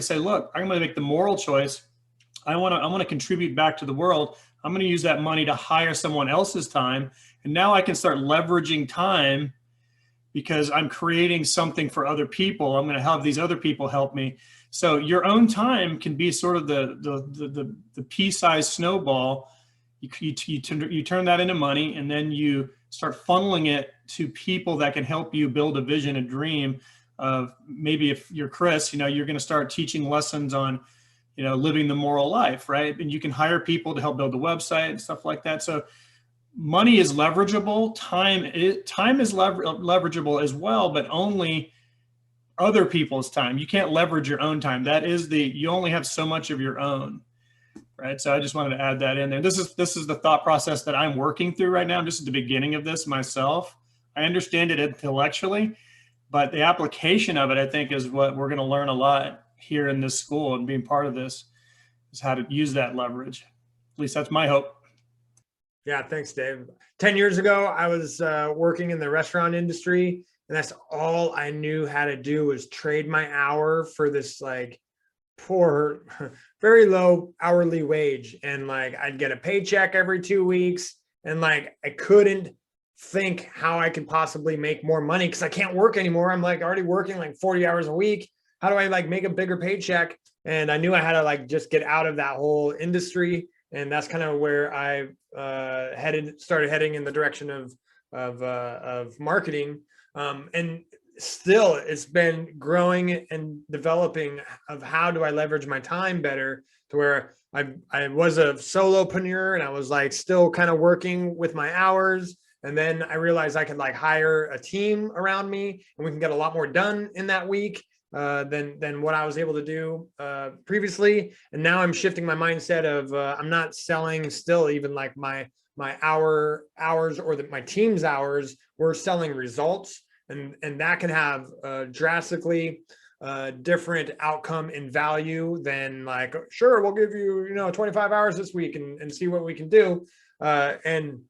Speaker 3: say, look, I'm going to make the moral choice. I want to contribute back to the world. I'm going to use that money to hire someone else's time. And now I can start leveraging time because I'm creating something for other people. I'm going to have these other people help me. So your own time can be sort of the pea-sized snowball. You turn that into money, and then you start funneling it to people that can help you build a vision, a dream of, maybe if you're Chris, you're going to start teaching lessons on, living the moral life, right? And you can hire people to help build the website and stuff like that. So money is leverageable. Time is leverageable as well, but only other people's time. You can't leverage your own time. You only have so much of your own, right? So I just wanted to add that in there. This is the thought process that I'm working through right now. I'm just at the beginning of this myself. I understand it intellectually, but the application of it, I think, is what we're going to learn a lot here in this school, and being part of this is how to use that leverage. At least that's my hope.
Speaker 1: Yeah, thanks, Dave. 10 years ago, I was working in the restaurant industry, and that's all I knew how to do was trade my hour for this like poor, very low hourly wage. And like, I'd get a paycheck every 2 weeks, and like, I couldn't think how I could possibly make more money because I can't work anymore. I'm like already working like 40 hours a week. How do I like make a bigger paycheck? And I knew I had to like just get out of that whole industry. And that's kind of where I started heading in the direction of marketing. And still, it's been growing and developing of how do I leverage my time better, to where I was a solopreneur, and I was like still kind of working with my hours. And then I realized I could like hire a team around me, and we can get a lot more done in that week than what I was able to do previously. And now I'm shifting my mindset of I'm not selling still even like my hours or my team's hours. We're selling results, and that can have drastically different outcome in value than like, sure, we'll give you 25 hours this week and see what we can do. And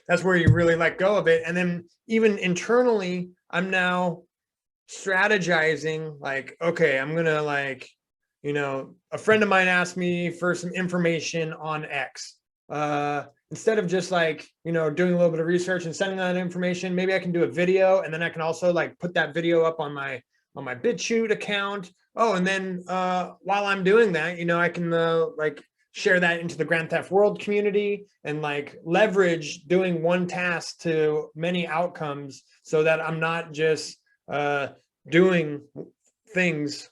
Speaker 1: that's where you really let go of it. And then even internally, I'm now strategizing like, okay, I'm gonna like, a friend of mine asked me for some information on X. Instead of just like, doing a little bit of research and sending that information, maybe I can do a video, and then I can also like put that video up on my BitChute account. Oh, and then while I'm doing that, I can like share that into the Grand Theft World community, and like leverage doing one task to many outcomes, so that I'm not just doing things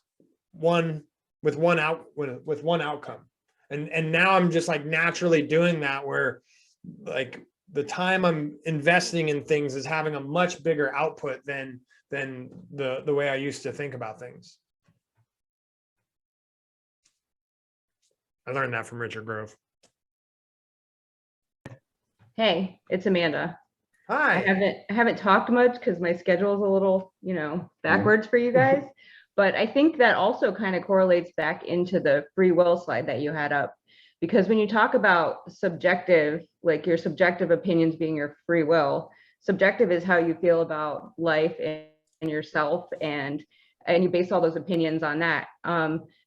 Speaker 1: with one outcome. And now I'm just like naturally doing that, where like the time I'm investing in things is having a much bigger output than the way I used to think about things. I learned that from Richard Grove.
Speaker 8: Hey, it's Amanda.
Speaker 1: Hi.
Speaker 8: I haven't talked much because my schedule is a little, backwards for you guys. But I think that also kind of correlates back into the free will slide that you had up. Because when you talk about subjective, like your subjective opinions being your free will, subjective is how you feel about life and yourself, and you base all those opinions on that.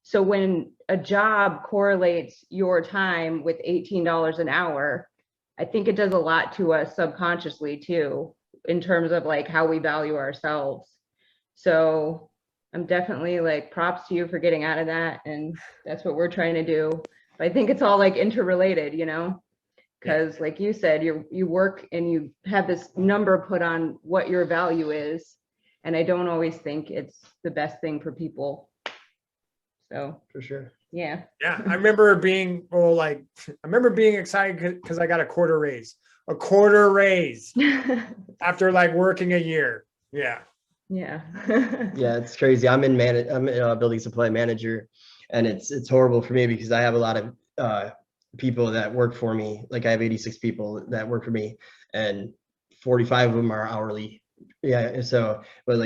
Speaker 8: So when a job correlates your time with $18 an hour, I think it does a lot to us subconsciously too, in terms of like how we value ourselves. So I'm definitely like props to you for getting out of that. And that's what we're trying to do. But I think it's all like interrelated, because like you said, you work and you have this number put on what your value is. And I don't always think it's the best thing for people. So
Speaker 2: For sure.
Speaker 8: yeah.
Speaker 1: Yeah, I remember being excited because I got a quarter raise after like working a year. Yeah.
Speaker 8: Yeah.
Speaker 2: Yeah, it's crazy. I'm a building supply manager, and it's horrible for me because I have a lot of people that work for me. Like I have 86 people that work for me, and 45 of them are hourly. Yeah, so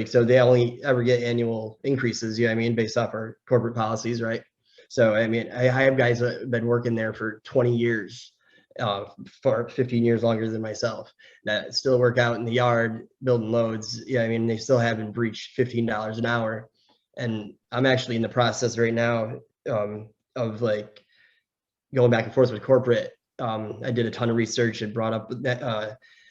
Speaker 2: so they only ever get annual increases, you know what I mean, based off our corporate policies, right? So I mean, I have guys that have been working there for 20 years, for 15 years longer than myself, that still work out in the yard building loads. Yeah, I mean, they still haven't breached $15 an hour. And I'm actually in the process right now of like going back and forth with corporate. I did a ton of research and brought up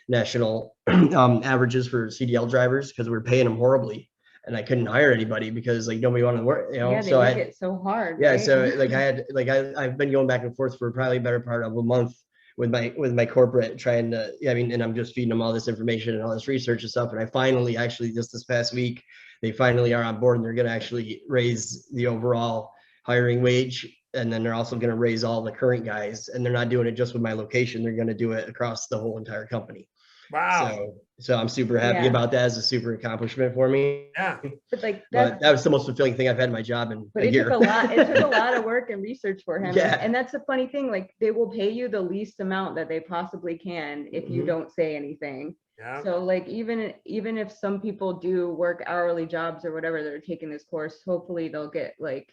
Speaker 2: national averages for CDL drivers because we're paying them horribly, and I couldn't hire anybody because like nobody wanted to work, you know.
Speaker 8: Yeah, they
Speaker 2: so
Speaker 8: make it so hard.
Speaker 2: yeah,
Speaker 8: right?
Speaker 2: so like I've been going back and forth for probably a better part of a month with my corporate, trying to, I mean, and I'm just feeding them all this information and all this research and stuff. And I finally, actually just this past week, they finally are on board, and they're going to actually raise the overall hiring wage. And then they're also going to raise all the current guys, and they're not doing it just with my location. They're going to do it across the whole entire company.
Speaker 1: Wow.
Speaker 2: So I'm super happy
Speaker 8: Yeah.
Speaker 2: about that. As a super accomplishment for me.
Speaker 1: Yeah.
Speaker 8: But like
Speaker 2: But that was the most fulfilling thing I've had in my job in
Speaker 8: But
Speaker 2: a
Speaker 8: it
Speaker 2: year.
Speaker 8: took a lot. It took a lot of work and research for him.
Speaker 2: Yeah.
Speaker 8: And that's the funny thing. Like they will pay you the least amount that they possibly can if you
Speaker 2: Mhm.
Speaker 8: don't say anything.
Speaker 1: Yeah.
Speaker 8: So like even if some people do work hourly jobs or whatever, they're taking this course, hopefully they'll get like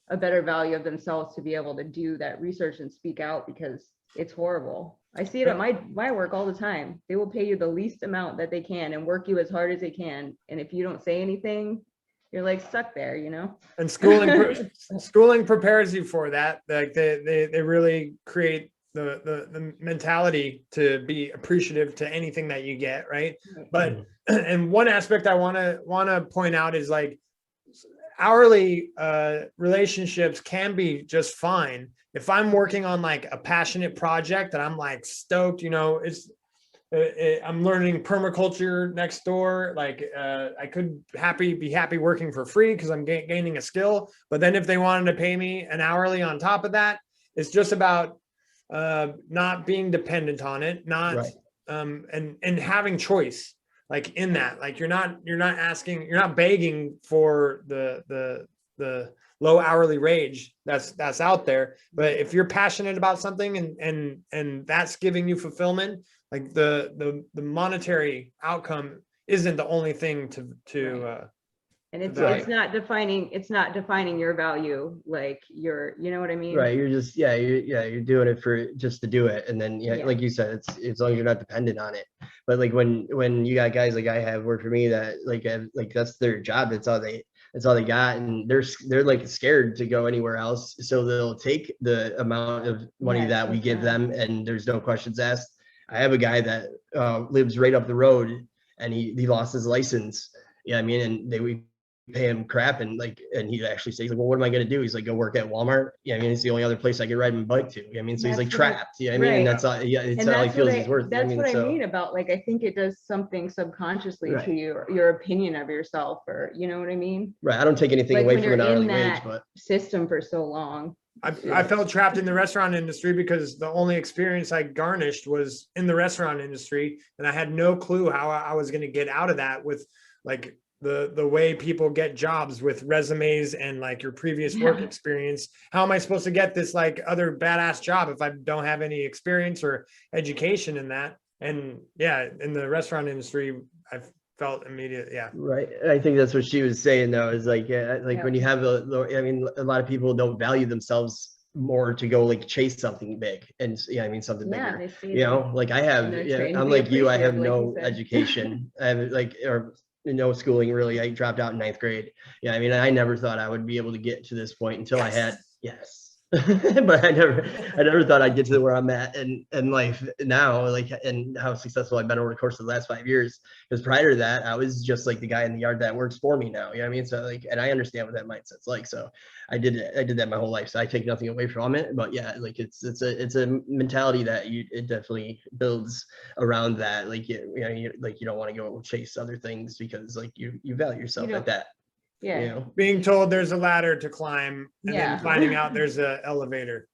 Speaker 8: a better value of themselves to be able to do that research and speak out, because it's horrible. I see it at my work all the time. They will pay you the least amount that they can and work you as hard as they can. And if you don't say anything, you're like stuck there, you know?
Speaker 1: And schooling prepares you for that. Like they really create the mentality to be appreciative to anything that you get, right? But and one aspect I want to point out is like hourly relationships can be just fine if I'm working on like a passionate project that I'm like stoked, you know, I'm learning permaculture next door. Like I could be happy working for free because I'm gaining a skill. But then if they wanted to pay me an hourly on top of that, it's just about not being dependent on it, not
Speaker 2: Right.
Speaker 1: And having choice. Like in that, like you're not begging for the low hourly wage that's out there. But if you're passionate about something and that's giving you fulfillment, like the monetary outcome isn't the only thing to
Speaker 8: And it's
Speaker 1: value.
Speaker 8: it's not defining your value, like you know what I mean?
Speaker 2: Right. You're just, you're doing it for just to do it. And then,
Speaker 8: Yeah.
Speaker 2: like you said, it's as long as you're not dependent on it. But like when you got guys like I have work for me that like that's their job. That's all they got. And they're like scared to go anywhere else. So they'll take the amount of money
Speaker 8: Yeah,
Speaker 2: that we
Speaker 8: so
Speaker 2: give
Speaker 8: sad.
Speaker 2: them, and there's no questions asked. I have a guy that lives right up the road, and he lost his license. Yeah, I mean, and we pay him crap, and he actually says, like, well, what am I going to do? He's like, go work at Walmart. Yeah, I mean, it's the only other place I could ride my bike to. I mean, so he's like
Speaker 8: That's what I-
Speaker 2: trapped. Yeah, I mean, and
Speaker 8: right.
Speaker 2: that's all. Yeah, it's
Speaker 8: And
Speaker 2: all he
Speaker 8: that's
Speaker 2: feels
Speaker 8: what
Speaker 2: he's worth.
Speaker 8: that's
Speaker 2: I mean,
Speaker 8: what
Speaker 2: so,
Speaker 8: I mean about, like, I think it does something subconsciously
Speaker 2: Right.
Speaker 8: to your opinion of yourself, or you know what I mean?
Speaker 2: right. I don't take anything
Speaker 8: Like
Speaker 2: away
Speaker 8: when
Speaker 2: from an
Speaker 8: you're in
Speaker 2: hourly wage,
Speaker 8: that
Speaker 2: but
Speaker 8: system for so long.
Speaker 1: I felt trapped in the restaurant industry because the only experience I garnished was in the restaurant industry, and I had no clue how I was going to get out of that with like the way people get jobs with resumes and like your previous work
Speaker 8: Yeah.
Speaker 1: experience. How am I supposed to get this like other badass job if I don't have any experience or education in that? And yeah, in the restaurant industry, I felt immediate. Yeah.
Speaker 2: right. I think that's what she was saying though, is like, like
Speaker 8: Yeah.
Speaker 2: when you have I mean, a lot of people don't value themselves more to go like chase something big, and yeah, I mean something
Speaker 8: Yeah,
Speaker 2: bigger.
Speaker 8: they see
Speaker 2: You know, like I have,
Speaker 8: and they're trained to
Speaker 2: I'm
Speaker 8: be
Speaker 2: like you, I have
Speaker 8: appreciative, like you
Speaker 2: no
Speaker 8: said.
Speaker 2: education. I have like, or no schooling really. I dropped out in 9th grade. Yeah, I mean, I never thought I would be able to get to this point until I had, yes. But I never thought I'd get to where I'm at in life now, like, and how successful I've been over the course of the last 5 years. Because prior to that, I was just like the guy in the yard that works for me now. You know what I mean? So like, and I understand what that mindset's like. So I did that my whole life. So I take nothing away from it. But yeah, like it's a mentality that it definitely builds around that. Like you don't want to go chase other things because like you value yourself
Speaker 8: You
Speaker 2: at that.
Speaker 8: Yeah.
Speaker 2: You know?
Speaker 1: Being told there's a ladder to climb and
Speaker 8: Yeah.
Speaker 1: then finding out there's an elevator.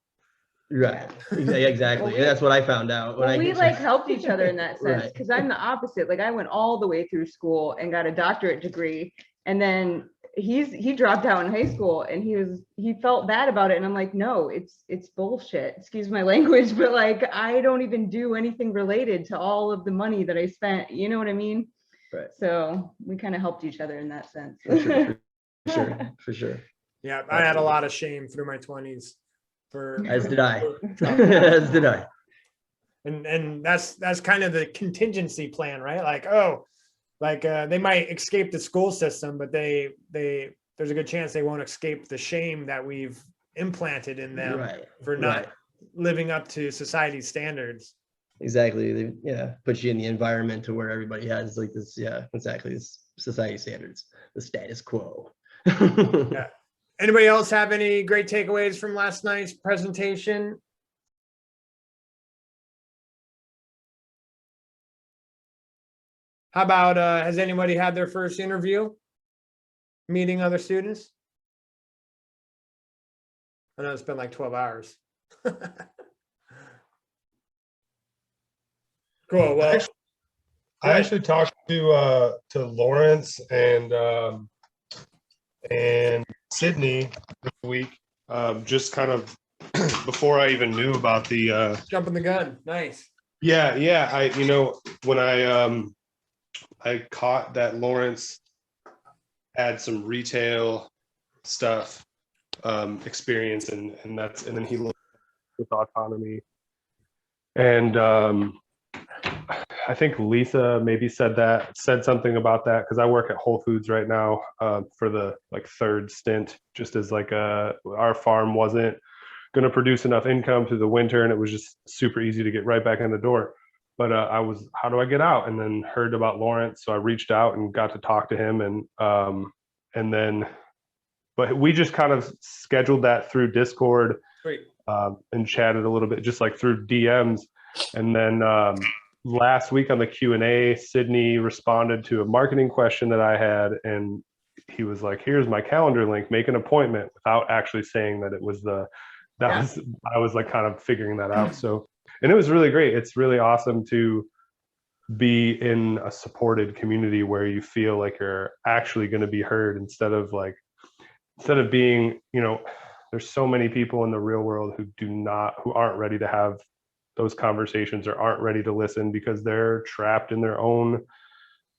Speaker 2: Right. Exactly.
Speaker 8: Well,
Speaker 2: and that's what I found out when
Speaker 8: Well, we
Speaker 2: I
Speaker 8: like helped each other in that sense,
Speaker 2: Right.
Speaker 8: because I'm the opposite. Like I went all the way through school and got a doctorate degree, and then he dropped out in high school, and he felt bad about it. And I'm like, no, it's bullshit. Excuse my language, but like, I don't even do anything related to all of the money that I spent. You know what I mean?
Speaker 2: Right.
Speaker 8: So we kind of helped each other in that sense.
Speaker 2: For sure.
Speaker 1: Yeah, I had a lot of shame through my 20s for
Speaker 2: As did I.
Speaker 1: dropping out.
Speaker 2: As did I.
Speaker 1: And that's kind of the contingency plan, right? Like, oh, like they might escape the school system, but there's a good chance they won't escape the shame that we've implanted in them
Speaker 2: Right.
Speaker 1: for not
Speaker 2: Right.
Speaker 1: living up to society's standards.
Speaker 2: Exactly. Put you in the environment to where everybody has like this, exactly, this society standards, the status quo.
Speaker 1: Yeah. Anybody else have any great takeaways from last night's presentation? How about, has anybody had their first interview? Meeting other students? I know it's been like 12 hours. Cool, well.
Speaker 9: I actually talked to Lawrence and Sydney this week, just kind of before I even knew about the
Speaker 1: Jumping the gun, nice.
Speaker 9: Yeah. When I caught that Lawrence had some retail stuff experience, and then he looked with Autonomy, and I think Lisa maybe said something about that, because I work at Whole Foods right now for the third stint, just as our farm wasn't going to produce enough income through the winter, and it was just super easy to get right back in the door. But how do I get out? And then heard about Lawrence, so I reached out and got to talk to him, but we just kind of scheduled that through Discord.
Speaker 1: Great.
Speaker 9: And chatted a little bit, just through DMs, and then last week on the Q&A, Sydney responded to a marketing question that I had, and he was like, "Here's my calendar link, make an appointment," without actually saying that it was I was kind of figuring that out. So, and it was really great. It's really awesome to be in a supported community where you feel like you're actually going to be heard, instead of being, there's so many people in the real world who aren't ready to have those conversations, or aren't ready to listen because they're trapped in their own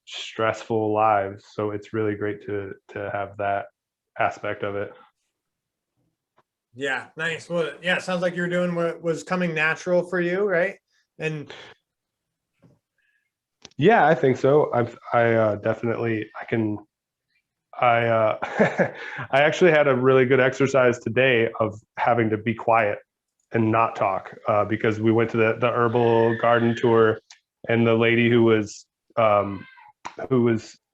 Speaker 9: stressful lives. So it's really great to have that aspect of it.
Speaker 1: Yeah, nice. Well, yeah, sounds like you're doing what was coming natural for you, right? And
Speaker 9: yeah, I think so. I definitely, I actually had a really good exercise today of having to be quiet and not talk, because we went to the Herbal garden tour, and the lady who was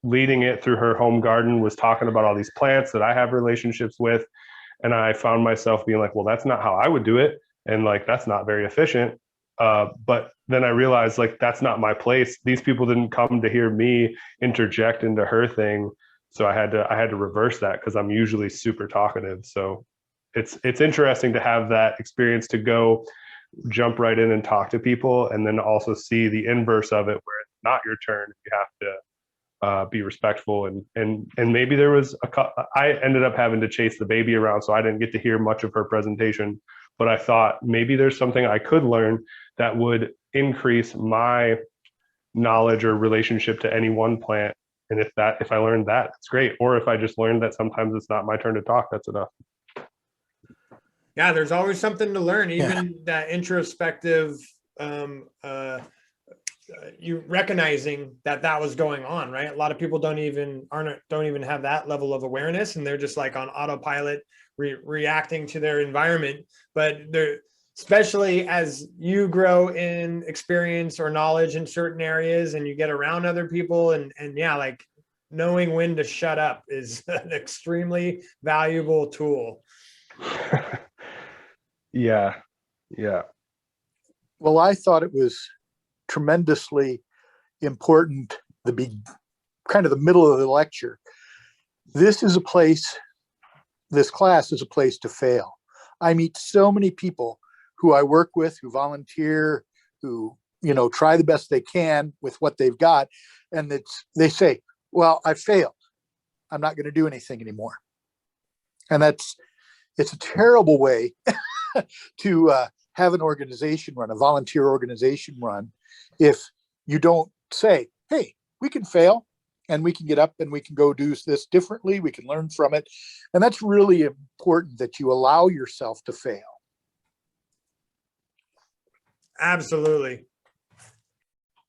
Speaker 9: leading it through her home garden was talking about all these plants that I have relationships with. And I found myself being like, well, that's not how I would do it. And that's not very efficient. But then I realized that's not my place. These people didn't come to hear me interject into her thing. So I had to reverse that, because I'm usually super talkative. So it's interesting to have that experience, to go jump right in and talk to people, and then also see the inverse of it, where it's not your turn. You have to be respectful, and maybe there was I ended up having to chase the baby around, so I didn't get to hear much of her presentation. But I thought maybe there's something I could learn that would increase my knowledge or relationship to any one plant. And if I learned that, it's great. Or if I just learned that sometimes it's not my turn to talk, that's enough.
Speaker 1: yeah, there's always something to learn, even that introspective, you recognizing that was going on, right? A lot of people don't even have that level of awareness, and they're just on autopilot, reacting to their environment. But they're, especially as you grow in experience or knowledge in certain areas, and you get around other people, and yeah, knowing when to shut up is an extremely valuable tool.
Speaker 9: Yeah.
Speaker 10: Well, I thought it was tremendously important, kind of the middle of the lecture. This class is a place to fail. I meet so many people who I work with, who volunteer, who, try the best they can with what they've got. And they say, well, I failed. I'm not going to do anything anymore. And it's a terrible way to have an organization run, a volunteer organization run, if you don't say, hey, we can fail and we can get up and we can go do this differently. We can learn from it. And that's really important, that you allow yourself to fail.
Speaker 1: Absolutely.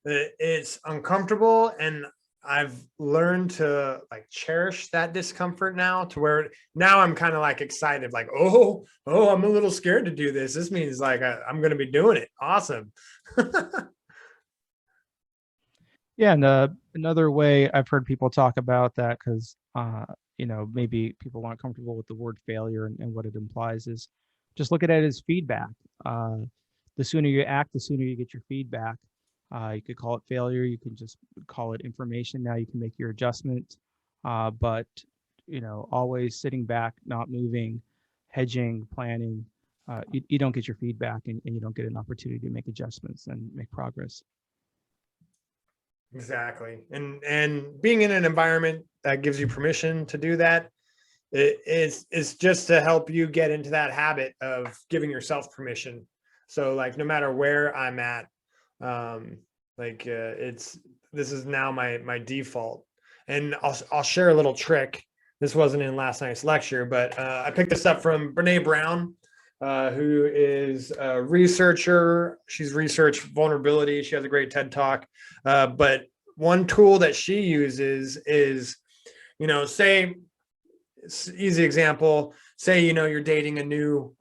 Speaker 1: It's uncomfortable, and I've learned to like cherish that discomfort now, to where now I'm kind of like excited, like, oh, I'm a little scared to do this. This means like I'm going to be doing it. Awesome.
Speaker 6: Yeah, and another way I've heard people talk about that, because maybe people aren't comfortable with the word failure and what it implies, is just look at it as feedback. The sooner you act, the sooner you get your feedback. You could call it failure. You can just call it information. Now you can make your adjustment. But always sitting back, not moving, hedging, planning, you don't get your feedback, and you don't get an opportunity to make adjustments and make progress.
Speaker 1: Exactly. And being in an environment that gives you permission to do that, it's just to help you get into that habit of giving yourself permission. So like, no matter where I'm at, this is now my default. And I'll share a little trick. This wasn't in last night's lecture, but I picked this up from Brene Brown, who is a researcher. She's researched vulnerability. She has a great TED Talk. But one tool that she uses is, say, easy example, say, you're dating a new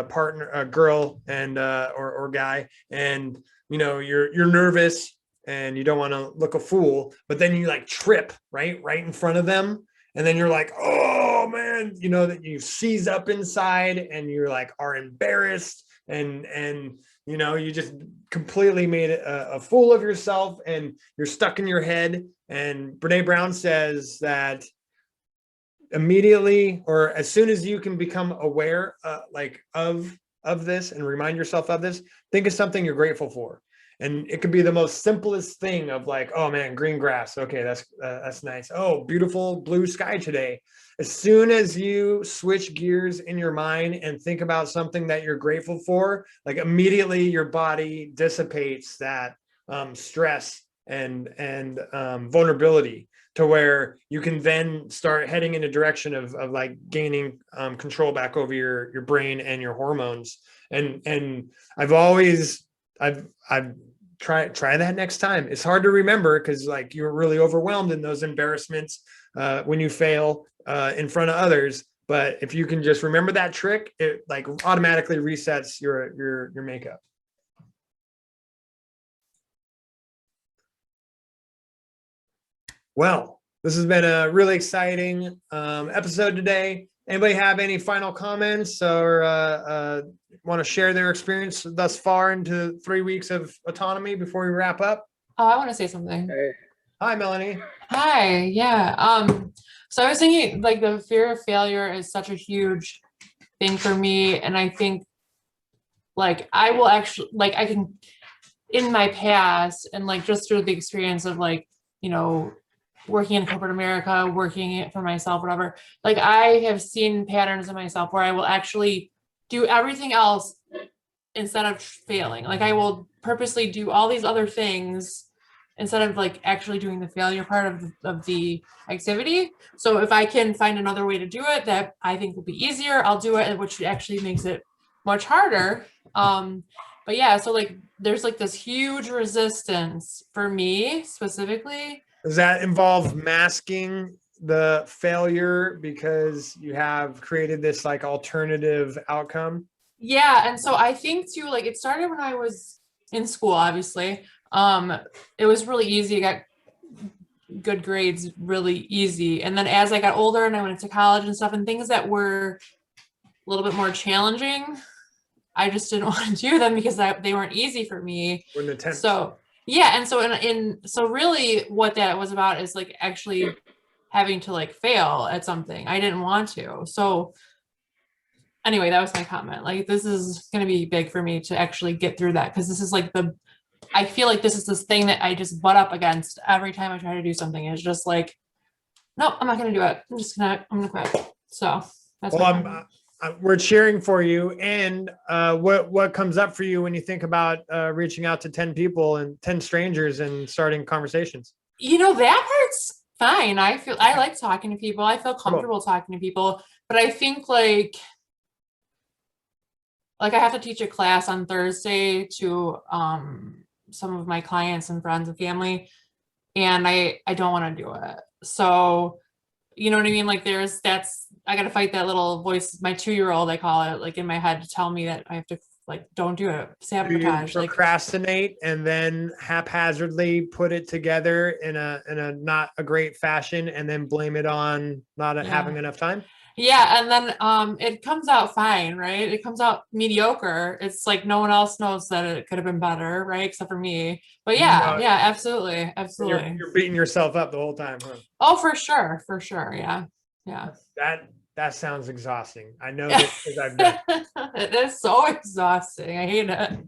Speaker 1: partner, a girl, and or guy, and you're nervous and you don't want to look a fool, but then you like trip right in front of them, and then you're like, oh man, that you seize up inside and you're like are embarrassed, and you just completely made a fool of yourself, and you're stuck in your head. And Brene Brown says that immediately, or as soon as you can become aware of this and remind yourself of this, think of something you're grateful for. And it could be the most simplest thing of like, oh man, green grass. Okay, that's nice. Oh, beautiful blue sky today. As soon as you switch gears in your mind and think about something that you're grateful for, like immediately your body dissipates that stress and vulnerability, to where you can then start heading in a direction of like gaining control back over your brain and your hormones. And I've try that next time. It's hard to remember because like you're really overwhelmed in those embarrassments when you fail in front of others. But if you can just remember that trick, it like automatically resets your makeup. Well, this has been a really exciting episode today. Anybody have any final comments or want to share their experience thus far into 3 weeks of autonomy before we wrap up?
Speaker 11: Oh, I want to say something.
Speaker 1: Hey. Hi, Melanie.
Speaker 11: Hi. Yeah. So I was thinking like the fear of failure is such a huge thing for me. And I think like I will actually, like I can, in my past and like just through the experience of like, working in corporate America, working it for myself, whatever, like I have seen patterns in myself where I will actually do everything else instead of failing. Like I will purposely do all these other things instead of like actually doing the failure part of the activity. So if I can find another way to do it that I think will be easier, I'll do it, which actually makes it much harder. But yeah, so like there's like this huge resistance for me specifically.
Speaker 1: Does that involve masking the failure because you have created this like alternative outcome?
Speaker 11: Yeah. And so I think too, like it started when I was in school, obviously. It was really easy. I got good grades really easy. And then as I got older and I went into college and stuff and things that were a little bit more challenging, I just didn't want to do them because they weren't easy for me. So yeah. And so so really what that was about is like actually having to like fail at something I didn't want to. So anyway, that was my comment. Like, this is going to be big for me to actually get through that. Cause this is like I feel like this is this thing that I just butt up against every time I try to do something. It's just like, no, I'm not gonna do it. I'm gonna quit. So that's
Speaker 1: Well,
Speaker 11: my
Speaker 1: we're cheering for you. And what comes up for you when you think about reaching out to 10 people and 10 strangers and starting conversations?
Speaker 11: you know, that part's fine. I like talking to people. I feel comfortable talking to people, but I think like I have to teach a class on Thursday to some of my clients and friends and family, and I don't want to do it. So, you know what I mean? Like I got to fight that little voice, my 2-year-old, I call it, like in my head to tell me that I have to like, don't do it.
Speaker 1: Do you
Speaker 11: Sabotage. Like,
Speaker 1: procrastinate and then haphazardly put it together in a not a great fashion and then blame it on not having enough time?
Speaker 11: yeah, and then it comes out fine, right? It comes out mediocre. It's like no one else knows that it could have been better, right? Except for me. But yeah,
Speaker 1: No.
Speaker 11: yeah, absolutely, absolutely.
Speaker 1: You're beating yourself up the whole time, huh?
Speaker 11: Oh, for sure, yeah, yeah.
Speaker 1: That sounds exhausting. I know that because I've done it.
Speaker 11: It is so exhausting. I hate it.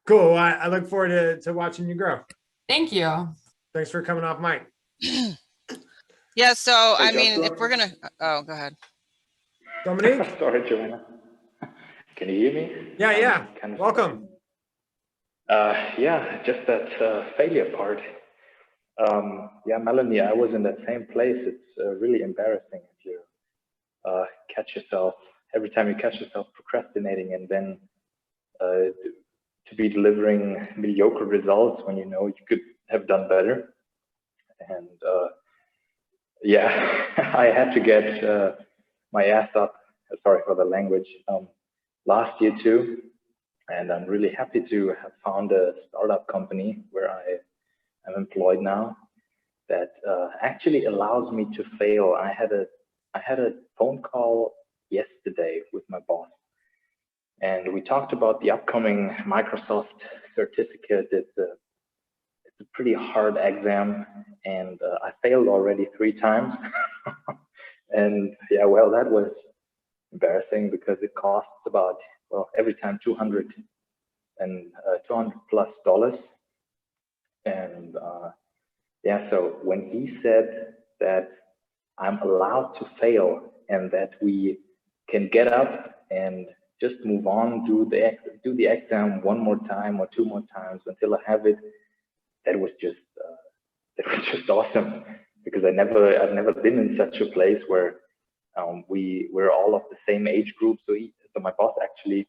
Speaker 1: Cool. I look forward to watching you grow.
Speaker 11: Thank you.
Speaker 1: Thanks for coming off mic.
Speaker 4: Yeah, so
Speaker 12: Hey,
Speaker 4: I mean,
Speaker 12: Joshua?
Speaker 4: if we're gonna, oh, go ahead.
Speaker 1: Dominique?
Speaker 12: Sorry, Joanna. Can you hear me?
Speaker 1: Yeah.
Speaker 12: Kind of.
Speaker 1: Welcome.
Speaker 12: Yeah, just that failure part. Yeah, Melanie, I was in that same place. It's really embarrassing if you catch yourself, every time you catch yourself procrastinating and then to be delivering mediocre results when you know you could have done better. And yeah, I had to get my ass up, sorry for the language, last year too. And I'm really happy to have found a startup company where I am employed now that actually allows me to fail. I had a phone call yesterday with my boss, and we talked about the upcoming Microsoft certificate. It's a pretty hard exam, and I failed already 3 times. And yeah, well, that was embarrassing because it costs about, well, every time $200 plus. And yeah, so when he said that I'm allowed to fail and that we can get up and just move on, do the exam 1 more time or 2 more times until I have it, that was just awesome, because I've never been in such a place where we're all of the same age group. So my boss actually,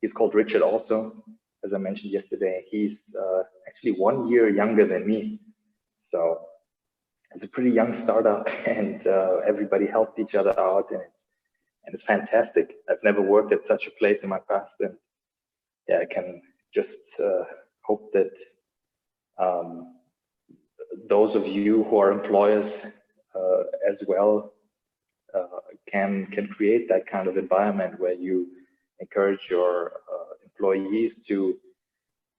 Speaker 12: he's called Richard also, as I mentioned yesterday. He's actually 1 year younger than me. So it's a pretty young startup, and everybody helped each other out, and it's fantastic. I've never worked at such a place in my past, and yeah, I can just hope that those of you who are employers as well can create that kind of environment where you encourage your employees to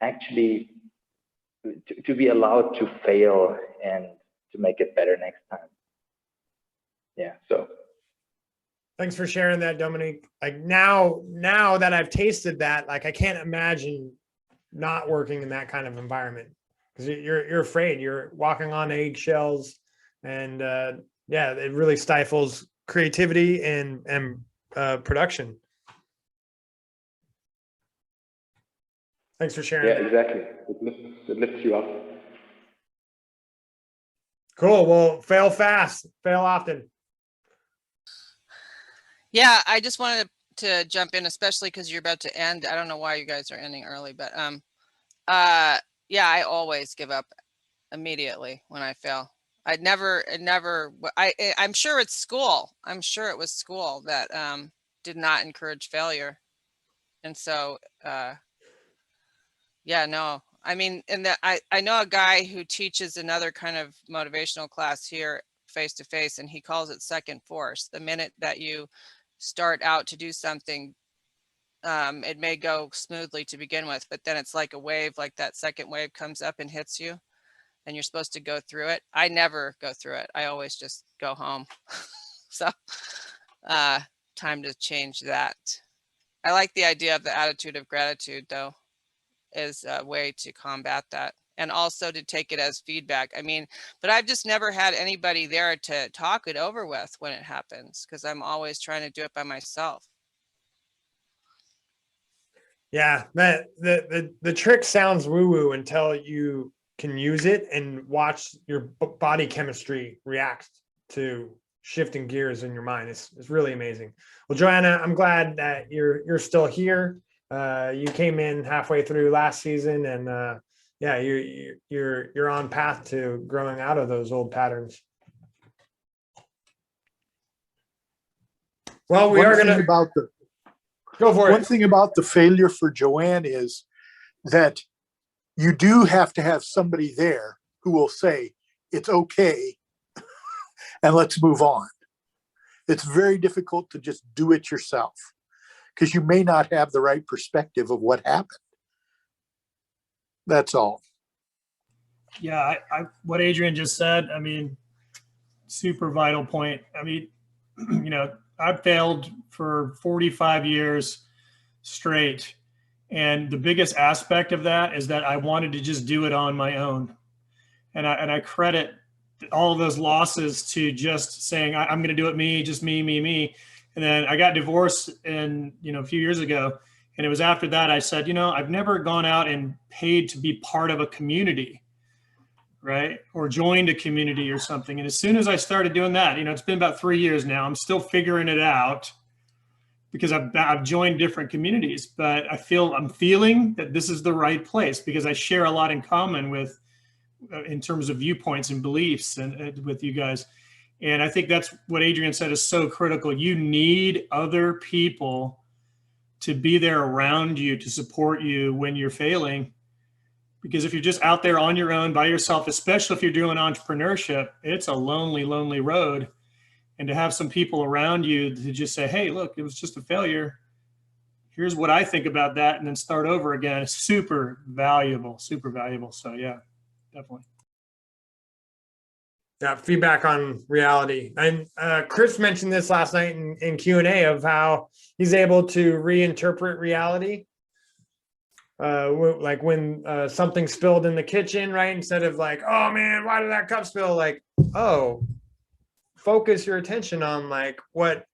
Speaker 12: actually to be allowed to fail and to make it better next time. Yeah, so
Speaker 1: Thanks for sharing that, Dominique. Like now that I've tasted that, like I can't imagine not working in that kind of environment, because you're afraid, you're walking on eggshells, and yeah, it really stifles creativity and production. Thanks for sharing.
Speaker 12: Yeah, exactly. It lifts you up.
Speaker 1: Cool. Well, fail fast, fail often.
Speaker 4: Yeah, I just wanted to jump in, especially because you're about to end. I don't know why you guys are ending early, but yeah, I always give up immediately when I fail. I'm sure it's school. I'm sure it was school that did not encourage failure. And so yeah, no, I mean, I know a guy who teaches another kind of motivational class here face to face, and he calls it second force. The minute that you start out to do something, it may go smoothly to begin with, but then it's like a wave, like that second wave comes up and hits you, and you're supposed to go through it. I never go through it. I always just go home. So time to change that. I like the idea of the attitude of gratitude, though, as a way to combat that. and also to take it as feedback. I mean, but I've just never had anybody there to talk it over with when it happens, because I'm always trying to do it by myself.
Speaker 1: Yeah, that the trick sounds woo-woo until you can use it and watch your body chemistry react to shifting gears in your mind. It's really amazing. Well, Joanna, I'm glad that you're still here. You came in halfway through last season, and yeah, you're on path to growing out of those old patterns. Well, we are gonna go for it.
Speaker 10: One thing about the failure for Joanne is that you do have to have somebody there who will say, it's okay, and let's move on. It's very difficult to just do it yourself because you may not have the right perspective of what happened. That's all.
Speaker 3: Yeah, what Adrian just said, I mean, super vital point. I mean, you know, I've failed for 45 years straight. And the biggest aspect of that is that I wanted to just do it on my own. And I credit all of those losses to just saying, I'm going to do it me, just me. And then I got divorced a few years ago. And it was after that I said, I've never gone out and paid to be part of a community, right? Or joined a community or something. And as soon as I started doing that, it's been about 3 years now, I'm still figuring it out because I've joined different communities, but I'm feeling that this is the right place because I share a lot in common with, in terms of viewpoints and beliefs and with you guys. And I think that's what Adrian said is so critical. You need other people to be there around you to support you when you're failing. Because if you're just out there on your own by yourself, especially if you're doing entrepreneurship, it's a lonely, lonely road. And to have some people around you to just say, hey, look, it was just a failure. Here's what I think about that. And then start over again. It's super valuable, super valuable. So yeah, definitely.
Speaker 1: Yeah, feedback on reality. And Chris mentioned this last night in Q&A of how he's able to reinterpret reality. Like when something spilled in the kitchen, right? Instead of like, oh man, why did that cup spill? Like, oh, focus your attention on like what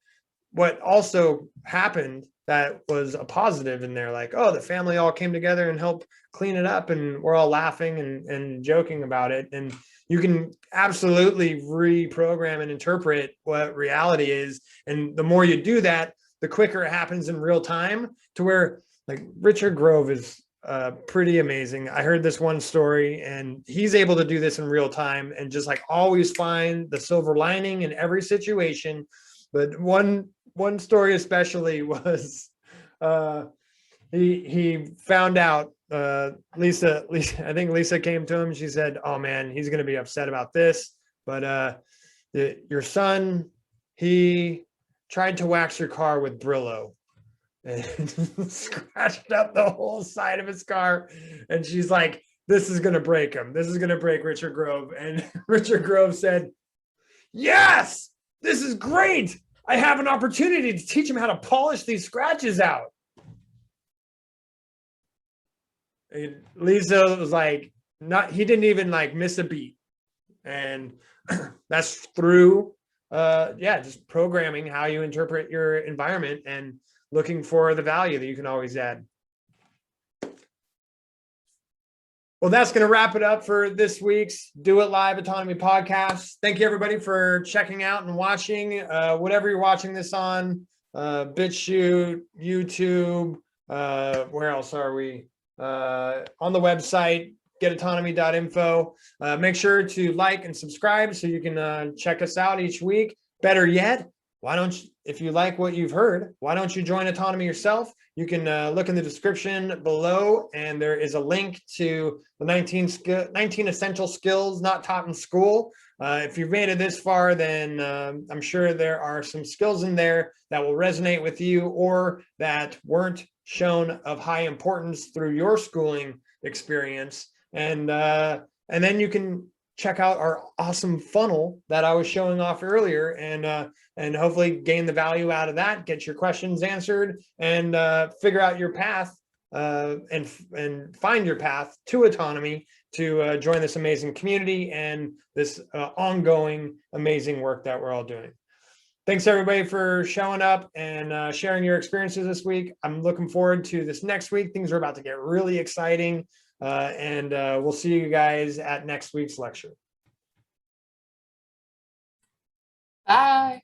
Speaker 1: also happened that was a positive in there. Like, oh, the family all came together and helped clean it up and we're all laughing and joking about it. And you can absolutely reprogram and interpret what reality is. And the more you do that, the quicker it happens in real time to where like Richard Grove is pretty amazing. I heard this one story and he's able to do this in real time and just like always find the silver lining in every situation. But one story especially was he found out Lisa, I think Lisa came to him. She said, oh man, he's going to be upset about this. But your son, he tried to wax your car with Brillo and scratched up the whole side of his car. And she's like, this is going to break him. This is going to break Richard Grove. And Richard Grove said, yes, this is great. I have an opportunity to teach him how to polish these scratches out. And Lisa was like, he didn't even like miss a beat. And that's through, just programming how you interpret your environment and looking for the value that you can always add. Well, that's going to wrap it up for this week's Do It Live Autonomy podcast. Thank you, everybody, for checking out and watching. Whatever you're watching this on, BitChute, YouTube, where else are we? On the website, getautonomy.info. Make sure to like and subscribe so you can check us out each week. Better yet, why don't you, if you like what you've heard, why don't you join Autonomy yourself? You can look in the description below, and there is a link to the 19 essential skills not taught in school. If you've made it this far, then I'm sure there are some skills in there that will resonate with you or that weren't shown of high importance through your schooling experience. And then you can check out our awesome funnel that I was showing off earlier and hopefully gain the value out of that, get your questions answered, and figure out your path and find your path to autonomy to join this amazing community and this ongoing amazing work that we're all doing. Thanks everybody for showing up and sharing your experiences this week. I'm looking forward to this next week. Things are about to get really exciting, and we'll see you guys at next week's lecture.
Speaker 11: Bye.